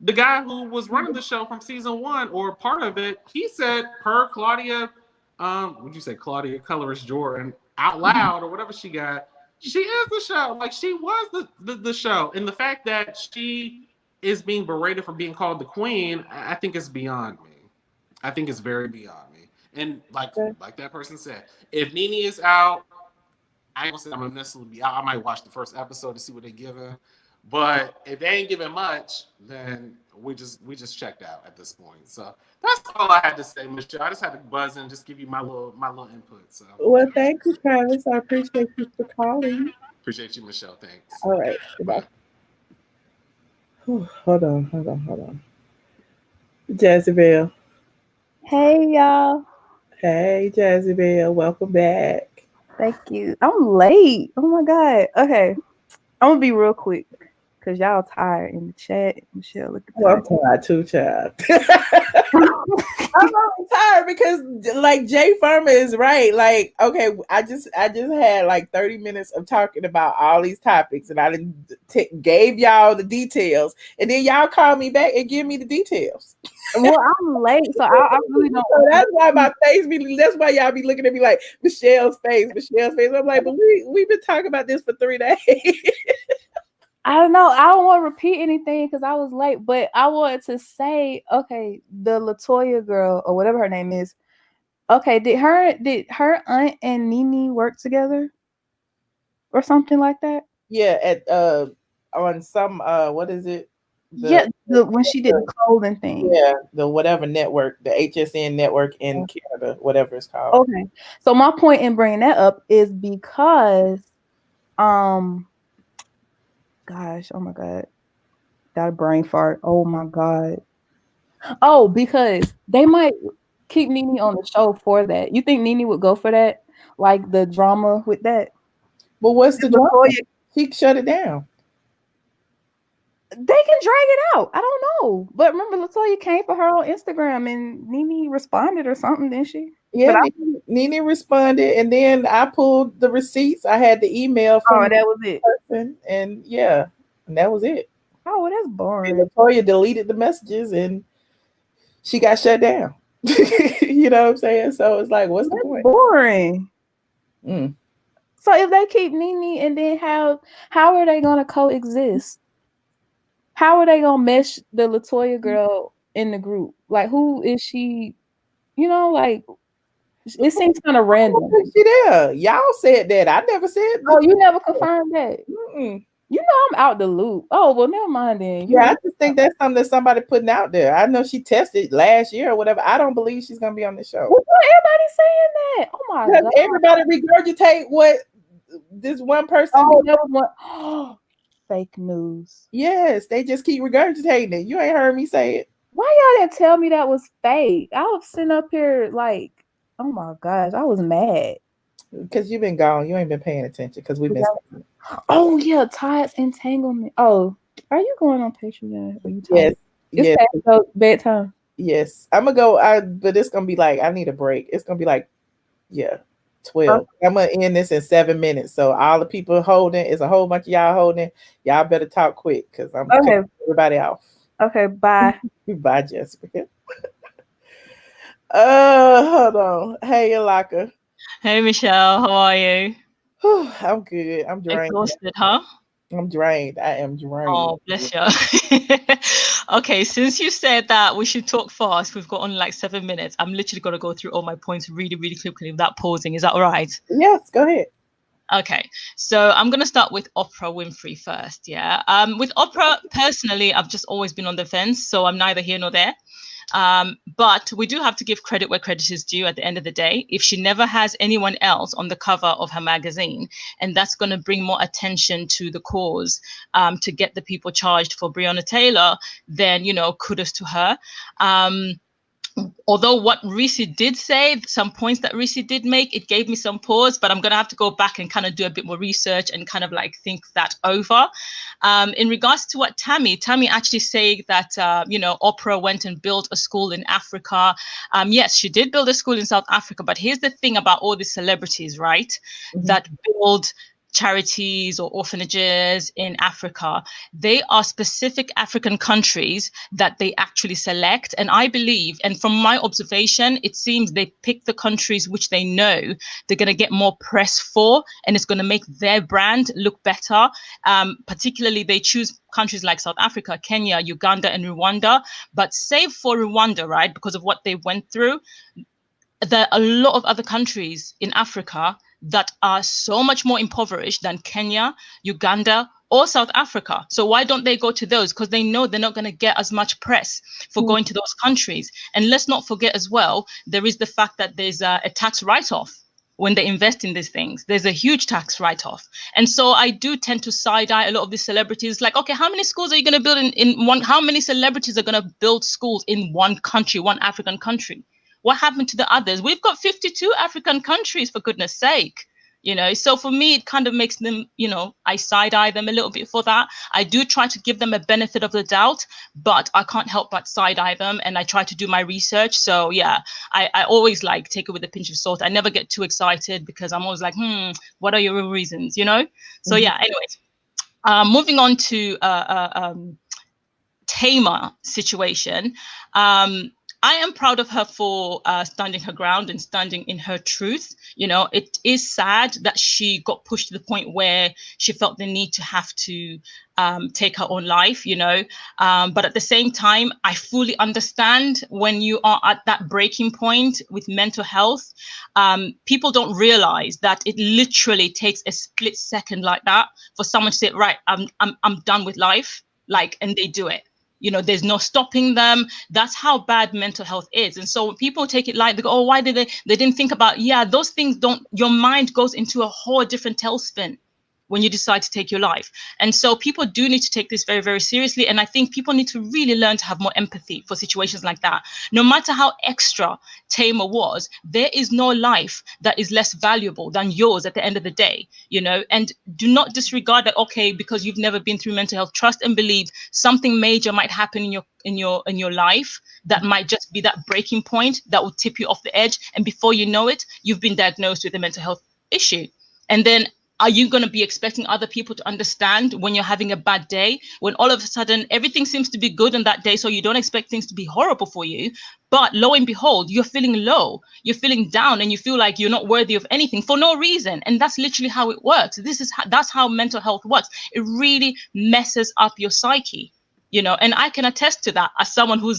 The guy who was running the show from season 1 or part of it, he said per Claudia, would you say Claudia Colorist Jordan out loud or whatever she got, she is the show. Like she was the show. And the fact that she is being berated for being called the queen, I think is beyond me. I think it's very beyond me. And like that person said, if Nene is out, I ain't gonna say I'm gonna necessarily be out. I might watch the first episode to see what they're giving. But if they ain't giving much, then we just checked out at this point. So that's all I had to say, Michelle. I just had to buzz and just give you my little input. So well, thank you, Travis. I appreciate you for calling. Appreciate you, Michelle. Thanks. All right. Goodbye. Hold on. Jezebel. Hey, y'all. Hey, Jezebel. Welcome back. Thank you. I'm late. Oh my God. Okay. I'm gonna be real quick because y'all tired in the chat. Michelle, look at that. I'm tired too, child. I'm only tired because like Jay Farmer is right. Like, okay, I just had like 30 minutes of talking about all these topics and I gave y'all the details and then y'all call me back and give me the details. Well, I'm late, so I really don't. So that's why my face that's why y'all be looking at me like Michelle's face. I'm like, but we've been talking about this for 3 days. I don't know. I don't want to repeat anything because I was late, but I wanted to say, okay, the LaToya girl or whatever her name is. Okay, did her aunt and Nene work together or something like that? Yeah, at on some what is it? When she did the clothing thing. Yeah, the whatever network, the HSN network in Canada, whatever it's called. Okay, so my point in bringing that up is because, gosh, oh my God, got a brain fart. Oh my God. Oh, because they might keep Nene on the show for that. You think Nene would go for that? Like the drama with that? But what's the drama? She shut it down. They can drag it out. I don't know. But remember, LaToya came for her on Instagram and Nene responded or something, didn't she? Yeah, Nene responded, and then I pulled the receipts. I had the email from that was it. Person, and that was it. Oh, well, that's boring. And LaToya deleted the messages, and she got shut down. You know what I'm saying? So it's like, what's the point? Boring. So if they keep Nene, and then how are they gonna coexist? How are they gonna mesh the LaToya girl in the group? Like, who is she? Like it seems kind of random. She there? Y'all said that. I never said. Oh, you never confirmed that. I'm out the loop. Oh, well, never mind then. I just think that's something that somebody putting out there. I know she tested last year or whatever. I don't believe she's gonna be on the show. Well, everybody's saying that. Oh my God! Everybody regurgitate what this one person. Oh, that was one. Fake news. Yes, they just keep regurgitating it. You ain't heard me say it. Why y'all didn't tell me that was fake? I was sitting up here like, oh my gosh, I was mad. Because you've been gone. You ain't been paying attention because we've been. Oh yeah, Todd's entanglement. Oh, are you going on Patreon? Yes. It's past bedtime. Yes, I'm gonna go. But it's gonna be like I need a break. It's gonna be like, 12. I'm gonna end this in 7 minutes. So all the people holding, it's a whole bunch of y'all holding. Y'all better talk quick because I'm cutting everybody off. Okay, bye. Bye, Jessica. Hold on. Hey, Alaka. Hey, Michelle. How are you? I'm good. I'm drained. Exhausted, huh? I'm drained. I am drained. Oh, bless you. Okay, since you said that we should talk fast, we've got only like 7 minutes. I'm literally going to go through all my points really, really quickly without pausing. Is that all right? Yes, go ahead. Okay, so I'm going to start with Oprah Winfrey first. Yeah. With Oprah, personally, I've just always been on the fence, so I'm neither here nor there. But we do have to give credit where credit is due at the end of the day. If she never has anyone else on the cover of her magazine, and that's going to bring more attention to the cause, to get the people charged for Breonna Taylor, then, you know, kudos to her. Although what Reese did say, some points that Reese did make, it gave me some pause, but I'm going to have to go back and kind of do a bit more research and kind of like think that over. In regards to what Tammy actually saying that, you know, Oprah went and built a school in Africa. Yes, she did build a school in South Africa, but here's the thing about all these celebrities, right? That build charities or orphanages in Africa. They are specific African countries that they actually select. And I believe, and from my observation, it seems they pick the countries which they know they're going to get more press for, and it's going to make their brand look better. Particularly, they choose countries like South Africa, Kenya, Uganda, and Rwanda. But save for Rwanda, right, because of what they went through, there are a lot of other countries in Africa that are so much more impoverished than Kenya, Uganda, or South Africa. So why don't they go to those? Because they know they're not going to get as much press for going to those countries. And let's not forget as well, there is the fact that there's a tax write-off when they invest in these things. There's a huge tax write-off. And so I do tend to side-eye a lot of these celebrities. Like, okay, how many schools are you going to build in one? How many celebrities are going to build schools in one country, one African country? What happened to the others? We've got 52 African countries, for goodness sake. You know, so for me, it kind of makes them, you know, I side-eye them a little bit for that. I do try to give them a benefit of the doubt, but I can't help but side-eye them, and I try to do my research. So yeah, I always like take it with a pinch of salt. I never get too excited because I'm always like, what are your real reasons, you know? So yeah, anyways, moving on to Tamar situation. I am proud of her for standing her ground and standing in her truth. You know, it is sad that she got pushed to the point where she felt the need to have to take her own life, you know. But at the same time, I fully understand when you are at that breaking point with mental health. People don't realize that it literally takes a split second like that for someone to say, right, I'm done with life, like, and they do it. You know, there's no stopping them. That's how bad mental health is. And so when people take it light, they go, oh, why did they didn't think about, yeah, those things don't, your mind goes into a whole different tailspin when you decide to take your life. And so people do need to take this very, very seriously. And I think people need to really learn to have more empathy for situations like that. No matter how extra Tamar was, there is no life that is less valuable than yours at the end of the day, you know. And do not disregard that, okay, because you've never been through mental health, trust and believe something major might happen in your life that might just be that breaking point that will tip you off the edge. And before you know it, you've been diagnosed with a mental health issue. And then are you going to be expecting other people to understand when you're having a bad day, when all of a sudden everything seems to be good on that day, so you don't expect things to be horrible for you, but lo and behold, you're feeling low, you're feeling down, and you feel like you're not worthy of anything for no reason. And that's literally how it works. That's how mental health works. It really messes up your psyche. You know, and I can attest to that as someone who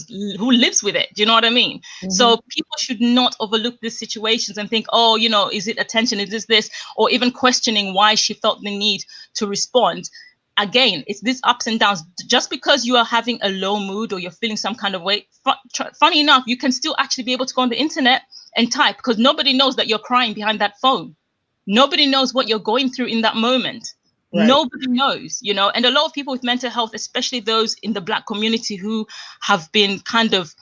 lives with it. Do you know what I mean? So people should not overlook these situations and think, oh, you know, is it attention? Is this, or even questioning why she felt the need to respond. Again, it's these ups and downs. Just because you are having a low mood or you're feeling some kind of way, funny enough, you can still actually be able to go on the internet and type, because nobody knows that you're crying behind that phone. Nobody knows what you're going through in that moment. Right. Nobody knows, you know, and a lot of people with mental health, especially those in the Black community who have been kind of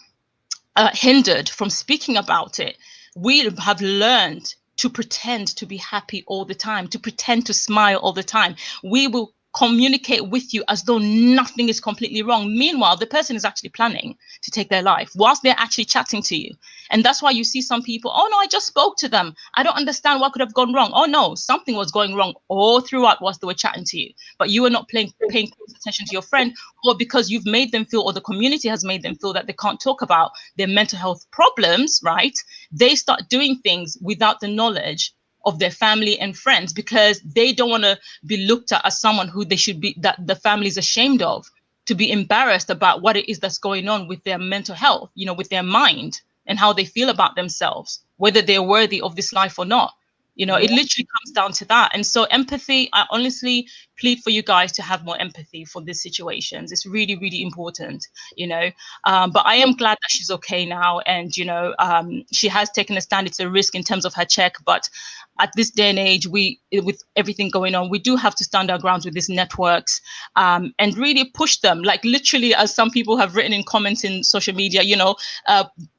hindered from speaking about it, we have learned to pretend to be happy all the time, to pretend to smile all the time. We will communicate with you as though nothing is completely wrong. Meanwhile, the person is actually planning to take their life whilst they're actually chatting to you. And that's why you see some people, oh no, I just spoke to them. I don't understand what could have gone wrong. Oh no, something was going wrong all throughout whilst they were chatting to you. But you were not paying close attention to your friend, or because you've made them feel, or the community has made them feel that they can't talk about their mental health problems, right? They start doing things without the knowledge of their family and friends, because they don't want to be looked at as someone who they should be, that the family is ashamed of, to be embarrassed about what it is that's going on with their mental health, you know, with their mind and how they feel about themselves, whether they're worthy of this life or not. You know, it literally comes down to that. And so empathy, I honestly plead for you guys to have more empathy for these situations. It's really, really important, you know. But I am glad that she's okay now. And, you know, she has taken a stand. It's a risk in terms of her check. But at this day and age, with everything going on, we do have to stand our grounds with these networks and really push them. Like literally, as some people have written in comments in social media, you know,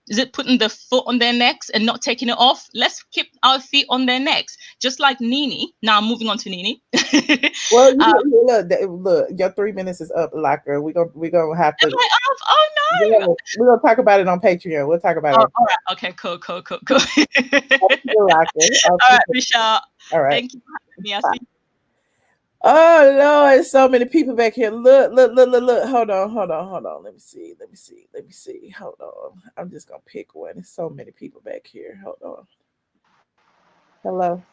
is it putting the foot on their necks and not taking it off? Let's keep our feet on their necks, just like Nene. Now, moving on to Nene. Well, look, your 3 minutes is up, Locker. We're gonna have to. Am I off? Oh no! We're gonna talk about it on Patreon. We'll talk about it. All right. Okay. Cool. Okay. All right, Michelle. All right. Thank you for having me. I'll see you. Oh Lord, so many people back here. Look. Hold on. Let me see. Hold on. I'm just gonna pick one. There's so many people back here. Hold on. Hello.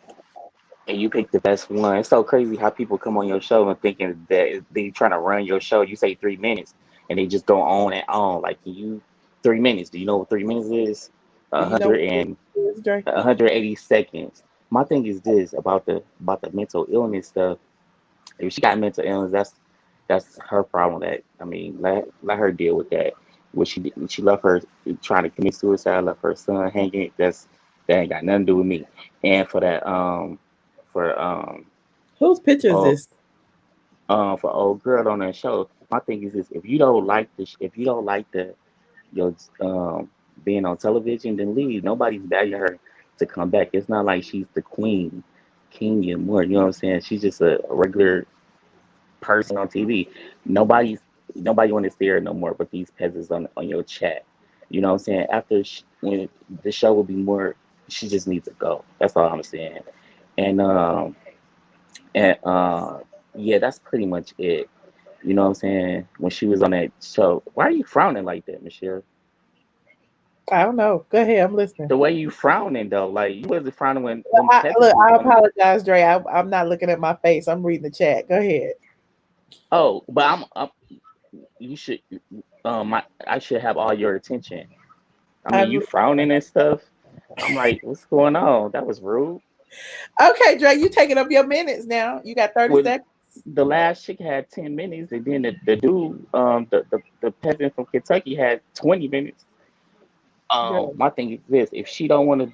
And you picked the best one. It's so crazy how people come on your show and thinking that they trying to run your show. You say 3 minutes, and they just go on and on. Like, 3 minutes. Do you know what 3 minutes is? 180 seconds. My thing is this about the mental illness stuff. If she got mental illness, that's her problem. Let her deal with that. What she left her trying to commit suicide, left her son hanging. That ain't got nothing to do with me. And for that, whose picture is this? For old girl on that show. My thing is this: if you don't like your being on television, then leave. Nobody's begging her to come back. It's not like she's the queen, king and more. You know what I'm saying? She's just a regular person on TV. Nobody want to see her no more. But these peasants on your chat. You know what I'm saying? After when the show will be more, she just needs to go. That's all I'm saying. And yeah, that's pretty much it. You know what I'm saying? When she was on that show, why are you frowning like that, Michelle? I don't know. Go ahead, I'm listening. The way you frowning though, like you wasn't frowning when. I apologize, Dre. I'm not looking at my face. I'm reading the chat. Go ahead. Oh, but you should. I should have all your attention. I mean, you frowning and stuff. I'm like, what's going on? That was rude. Okay, Dre, you taking up your minutes now. You got 30 seconds. The last chick had 10 minutes, and then the dude, the peasant from Kentucky had 20 minutes. My thing is this: if she don't want to,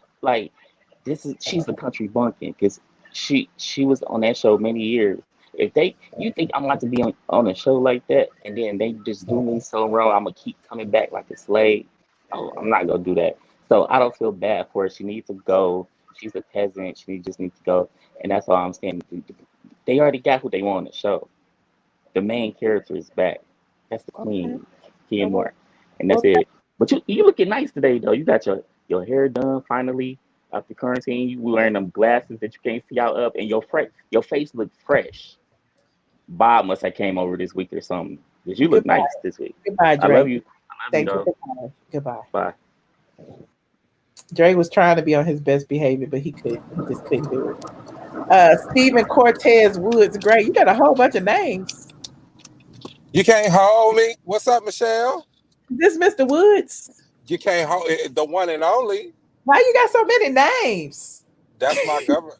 she's the country bumpkin because she was on that show many years. If you think I'm about to be on a show like that, and then they just do me so wrong, I'm gonna keep coming back like a slave. Oh, I'm not gonna do that. So I don't feel bad for her. She needs to go. She's a peasant. She just needs to go, and that's all I'm saying. They already got who they want on the show. The main character is back. That's the queen, Kim Moore, and that's it. But you looking nice today though. You got your hair done finally after quarantine. You wearing them glasses that you can't see out of, and your face looks fresh. Bob must have came over this week or something. Because you look nice this week. Goodbye, Dre. I love you. Thank you. Goodbye. Bye. Dre was trying to be on his best behavior, but he just couldn't do it. Stephen Cortez Woods Gray. You got a whole bunch of names. You can't hold me. What's up, Michelle? This Mr. Woods. You can't hold the one and only. Why you got so many names? That's my government.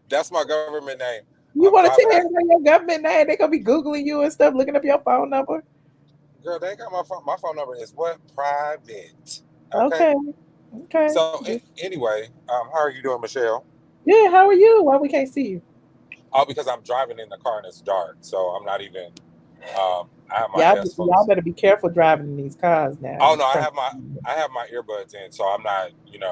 That's my government name. You want to tell everybody your government name? They gonna be Googling you and stuff, looking up your phone number. Girl, they got my phone. My phone number is what? Private. Okay. So anyway, how are you doing, Michelle? Yeah, how are you? Why we can't see you? Oh, because I'm driving in the car and it's dark, so I'm not even. I have my headphones. Y'all better be careful driving in these cars now. Oh no, I have my earbuds in, so I'm not, and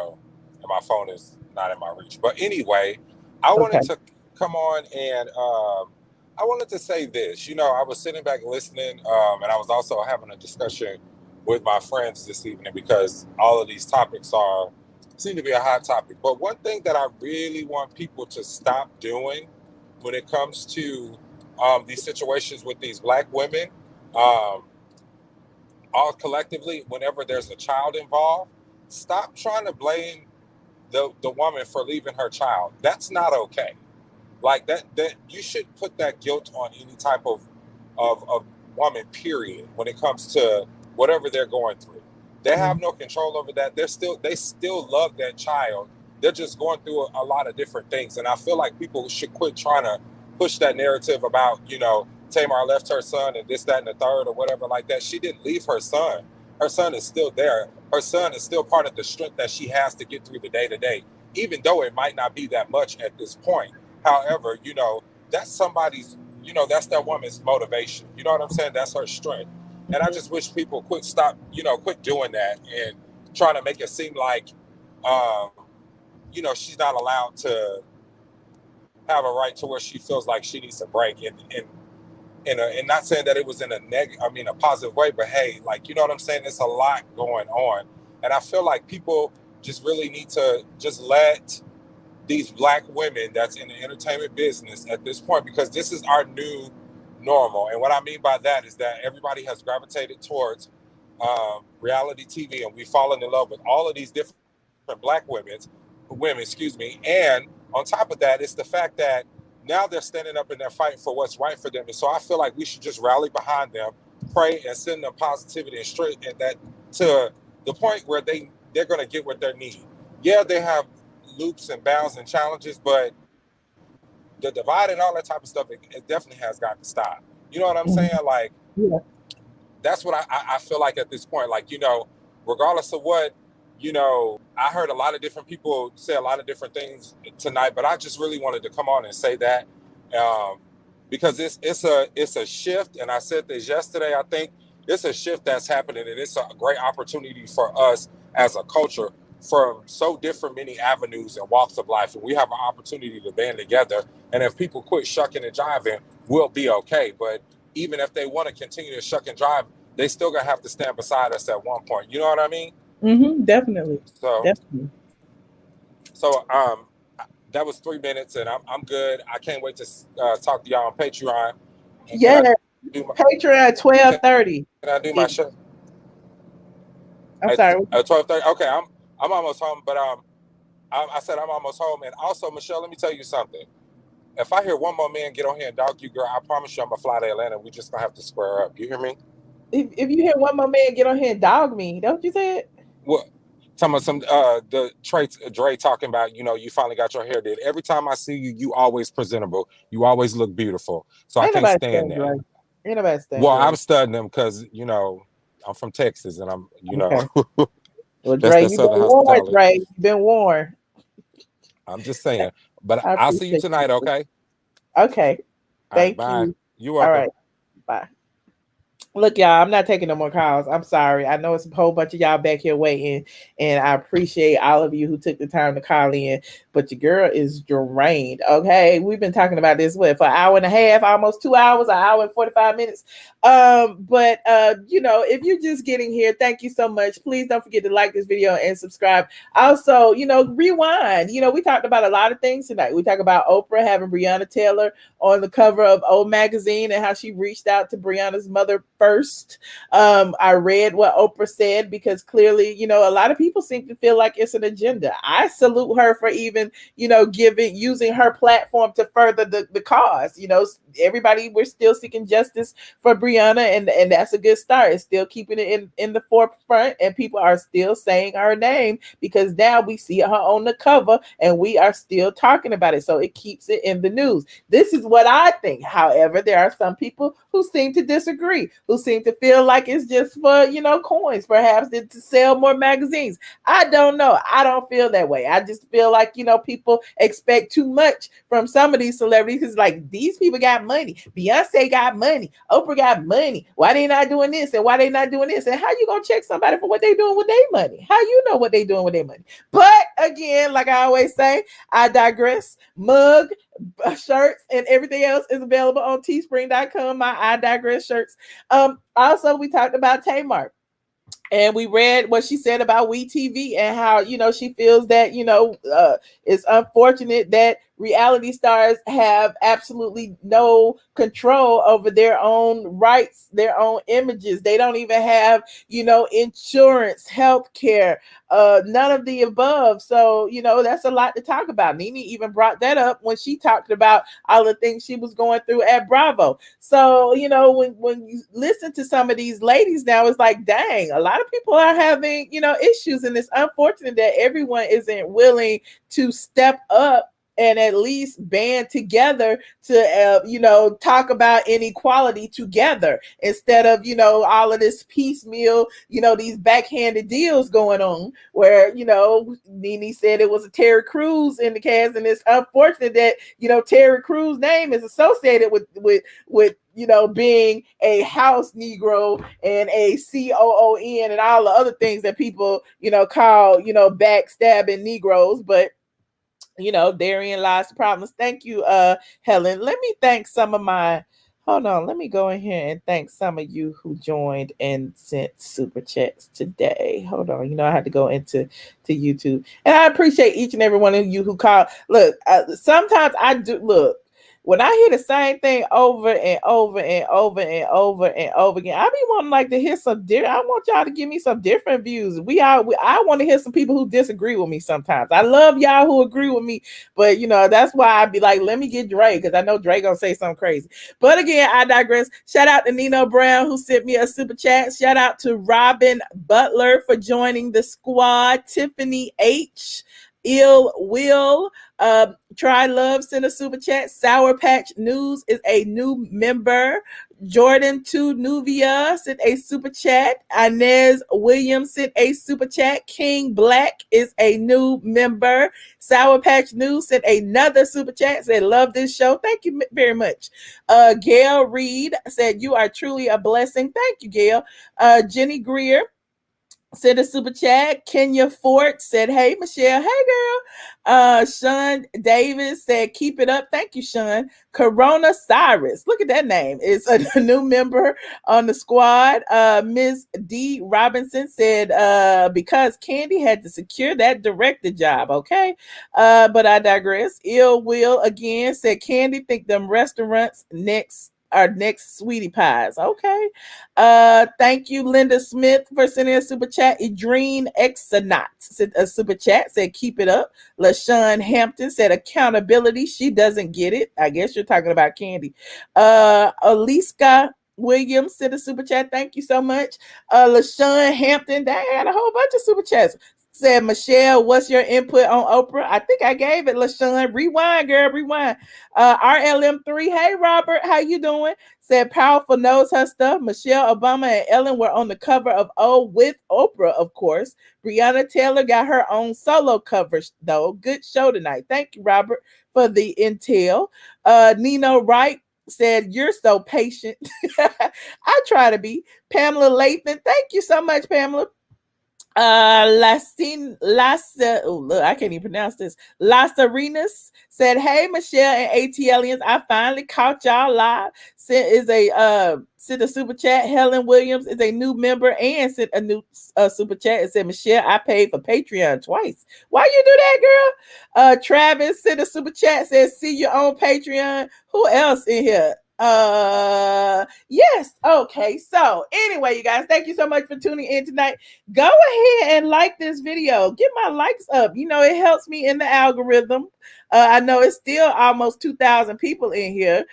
my phone is not in my reach. But anyway, I wanted to come on and I wanted to say this. I was sitting back listening, and I was also having a discussion with my friends this evening because all of these topics seem to be a hot topic. But one thing that I really want people to stop doing when it comes to these situations with these Black women, all collectively, whenever there's a child involved, stop trying to blame the woman for leaving her child. That's not okay. Like that you should put that guilt on any type of woman, period, when it comes to whatever they're going through. They have no control over that. They still love that child. They're just going through a lot of different things. And I feel like people should quit trying to push that narrative about, Tamar left her son and this, that, and the third, or whatever like that. She didn't leave her son. Her son is still there. Her son is still part of the strength that she has to get through the day-to-day, even though it might not be that much at this point. However, that's somebody's, that's that woman's motivation. You know what I'm saying? That's her strength. And I just wish people quit doing that and trying to make it seem like, she's not allowed to have a right to where she feels like she needs a break. And not saying that it was in a positive way, but hey, like, you know what I'm saying? It's a lot going on. And I feel like people just really need to just let these Black women that's in the entertainment business at this point, because this is our new normal. And what I mean by that is that everybody has gravitated towards reality TV, and we've fallen in love with all of these different Black women, and on top of that, it's the fact that now they're standing up and they're fighting for what's right for them. And so I feel like we should just rally behind them, pray, and send them positivity and strength, and that to the point where they're going to get what they need. Yeah, they have loops and bounds and challenges, but the divide and all that type of stuff, it definitely has got to stop. You know what I'm saying? Like, that's what I feel like at this point. Like, regardless of what, I heard a lot of different people say a lot of different things tonight, but I just really wanted to come on and say that because it's a shift. And I said this yesterday. I think it's a shift that's happening, and it's a great opportunity for us as a culture from so different many avenues and walks of life. And we have an opportunity to band together. And if people quit shucking and jiving, we'll be okay. But even if they want to continue to shuck and drive, they still gonna have to stand beside us at one point. You know what I mean? Mm-hmm, definitely. So that was 3 minutes, and I'm good. I can't wait to talk to y'all on Patreon. Yeah, Patreon 12:30. Can I do my show? I'm sorry. 12:30. Okay, I'm almost home, but I said I'm almost home. And also, Michelle, let me tell you something. If I hear one more man get on here and dog you, girl, I promise you I'm gonna fly to Atlanta. We just gonna have to square up. You hear me? If you hear one more man get on here and dog me, don't you say it? What? Talking about some the traits Dre talking about, you finally got your hair did. Every time I see you, you always presentable. You always look beautiful. So I can't stand that. Ain't nobody stand. Well, I'm studying them because I'm from Texas, and I'm Okay. Well, Dre, you've been warned, Dre. You've been warned. I'm just saying. But I'll see you tonight, okay? Okay. Thank you. You're welcome. All right. Bye. Look, y'all, I'm not taking no more calls. I'm sorry. I know it's a whole bunch of y'all back here waiting, and I appreciate all of you who took the time to call in, but your girl is drained, okay? We've been talking about this, for an hour and a half, almost 2 hours, an hour and 45 minutes. But if you're just getting here, thank you so much. Please don't forget to like this video and subscribe. Also, rewind. We talked about a lot of things tonight. We talked about Oprah having Breonna Taylor on the cover of O magazine and how she reached out to Breonna's mother first. I read what Oprah said, because clearly, a lot of people seem to feel like it's an agenda. I salute her for even, using her platform to further the cause. Everybody, we're still seeking justice for Breonna, and that's a good start. It's still keeping it in the forefront, and people are still saying her name, because now we see her on the cover and we are still talking about it. So it keeps it in the news. This is what I think. However, there are some people who seem to disagree, who seem to feel like it's just for, coins, perhaps to sell more magazines. I don't know. I don't feel that way. I just feel like, people expect too much from some of these celebrities. It's like, these people got money. Beyonce got money. Oprah got money. Why they not doing this? And why they not doing this? And how you gonna check somebody for what they doing with their money? How you know what they doing with their money? But again, like I always say, I digress. Mug, shirts, and everything else is available on teespring.com. My I digress shirts. Also, we talked about Tamar, and we read what she said about WEtv and how, she feels that, it's unfortunate that reality stars have absolutely no control over their own rights, their own images. They don't even have, insurance, health care, none of the above. So, that's a lot to talk about. Nene even brought that up when she talked about all the things she was going through at Bravo. So, when you listen to some of these ladies now, it's like, dang, a lot of people are having, issues, and it's unfortunate that everyone isn't willing to step up and at least band together to, talk about inequality together instead of, all of this piecemeal, these backhanded deals going on where, Nene said it was a Terry Crews in the cast, and it's unfortunate that, Terry Crews' name is associated with being a house Negro and a COON and all the other things that people, call, backstabbing Negroes. But therein lies the problems. Thank you, Helen. Let me thank some of my, hold on, let me go in here and thank some of you who joined and sent super chats today. Hold on, I had to go into YouTube. And I appreciate each and every one of you who called. Look, sometimes I do, look, when I hear the same thing over and over and over and over and over again, I be wanting to hear some different. I want y'all to give me some different views. I want to hear some people who disagree with me sometimes. I love y'all who agree with me, but that's why I be like, let me get Dre, because I know Dre gonna say something crazy. But again, I digress. Shout out to Nino Brown who sent me a super chat. Shout out to Robin Butler for joining the squad. Tiffany H. Ill Will, Try Love sent a super chat. Sour Patch News is a new member. Jordan 2 Nuvia sent a super chat. Inez Williams sent a super chat. King Black is a new member. Sour Patch News sent another super chat. Said, love this show. Thank you very much. Gail Reed said, you are truly a blessing. Thank you, Gail. Jenny Greer sent a super chat. Kenya Fort said, hey, Michelle. Hey, girl. Sean Davis said, keep it up. Thank you, Sean. Corona Cyrus. Look at that name. It's a new member on the squad. Ms. D. Robinson said, because Candy had to secure that director job. Okay. But I digress. Ill Will again said, Candy think them restaurants next sweetie pies. Okay. Thank you, Linda Smith, for sending a super chat. Idreen Exonaut sent a super chat, said keep it up. LaShawn Hampton said accountability. She doesn't get it. I guess you're talking about Candy. Aliska Williams sent a super chat. Thank you so much. LaShawn Hampton, they had a whole bunch of super chats. Said, Michelle, what's your input on Oprah? I think I gave it, LaShawn. Rewind, girl, rewind. RLM3, hey, Robert, how you doing? Said, powerful knows her stuff. Michelle Obama and Ellen were on the cover of O with Oprah, of course. Breonna Taylor got her own solo coverage, though. Good show tonight. Thank you, Robert, for the intel. Nino Wright said, you're so patient. I try to be. Pamela Lathan, thank you so much, Pamela. I can't even pronounce this. Las Arenas said, hey, Michelle and ATLiens, I finally caught y'all live. Sent a super chat. Helen Williams is a new member and sent a new super chat and said, Michelle, I paid for Patreon twice. Why you do that, girl? Travis sent a super chat, says, see you on Patreon. Who else in here? Yes. Okay. So anyway, you guys, thank you so much for tuning in tonight. Go ahead and like this video. Get my likes up. It helps me in the algorithm. I know it's still almost 2,000 people in here.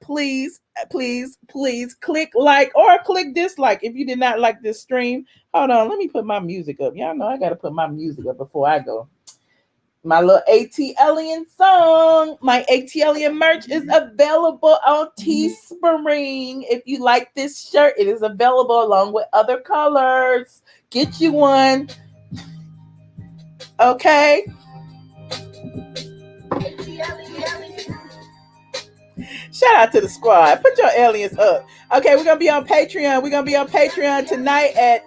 Please click like or click dislike if you did not like this stream. Hold on. Let me put my music up. Y'all know I got to put my music up before I go. My little ATLien song. My ATLien merch is available on Teespring. If you like this shirt, it is available along with other colors. Get you one. Okay. Shout out to the squad. Put your aliens up. Okay, we're going to be on Patreon. We're going to be on Patreon tonight at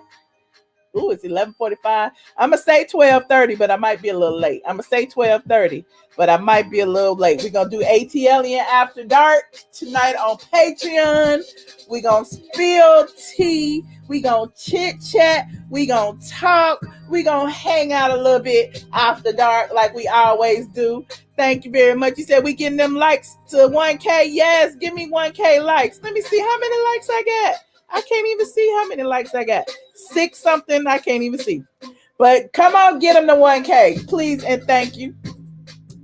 it's 11:45. I'm going to say 12:30, but I might be a little late. I'm going to say 12:30, but I might be a little late. We're going to do ATLien After Dark tonight on Patreon. We're going to spill tea. We're going to chit chat. We're going to talk. We gonna hang out a little bit after dark like we always do. Thank you very much. You said we getting them likes to 1K. Yes, give me 1K likes. Let me see how many likes I got. I can't even see how many likes I got. 6 something. I can't even see. But come on, get them to 1K. Please and thank you.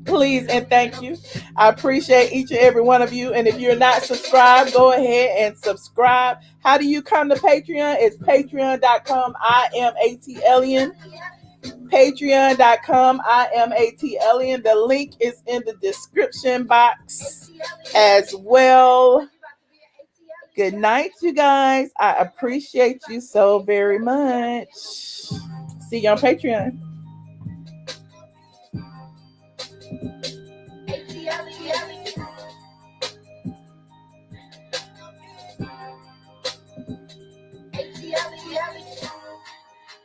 Please and thank you. I appreciate each and every one of you. And if you're not subscribed, go ahead and subscribe. How do you come to Patreon? It's patreon.com. iamATLien. Patreon.com. iamATLien. The link is in the description box as well. Good night, you guys. I appreciate you so very much. See you on Patreon.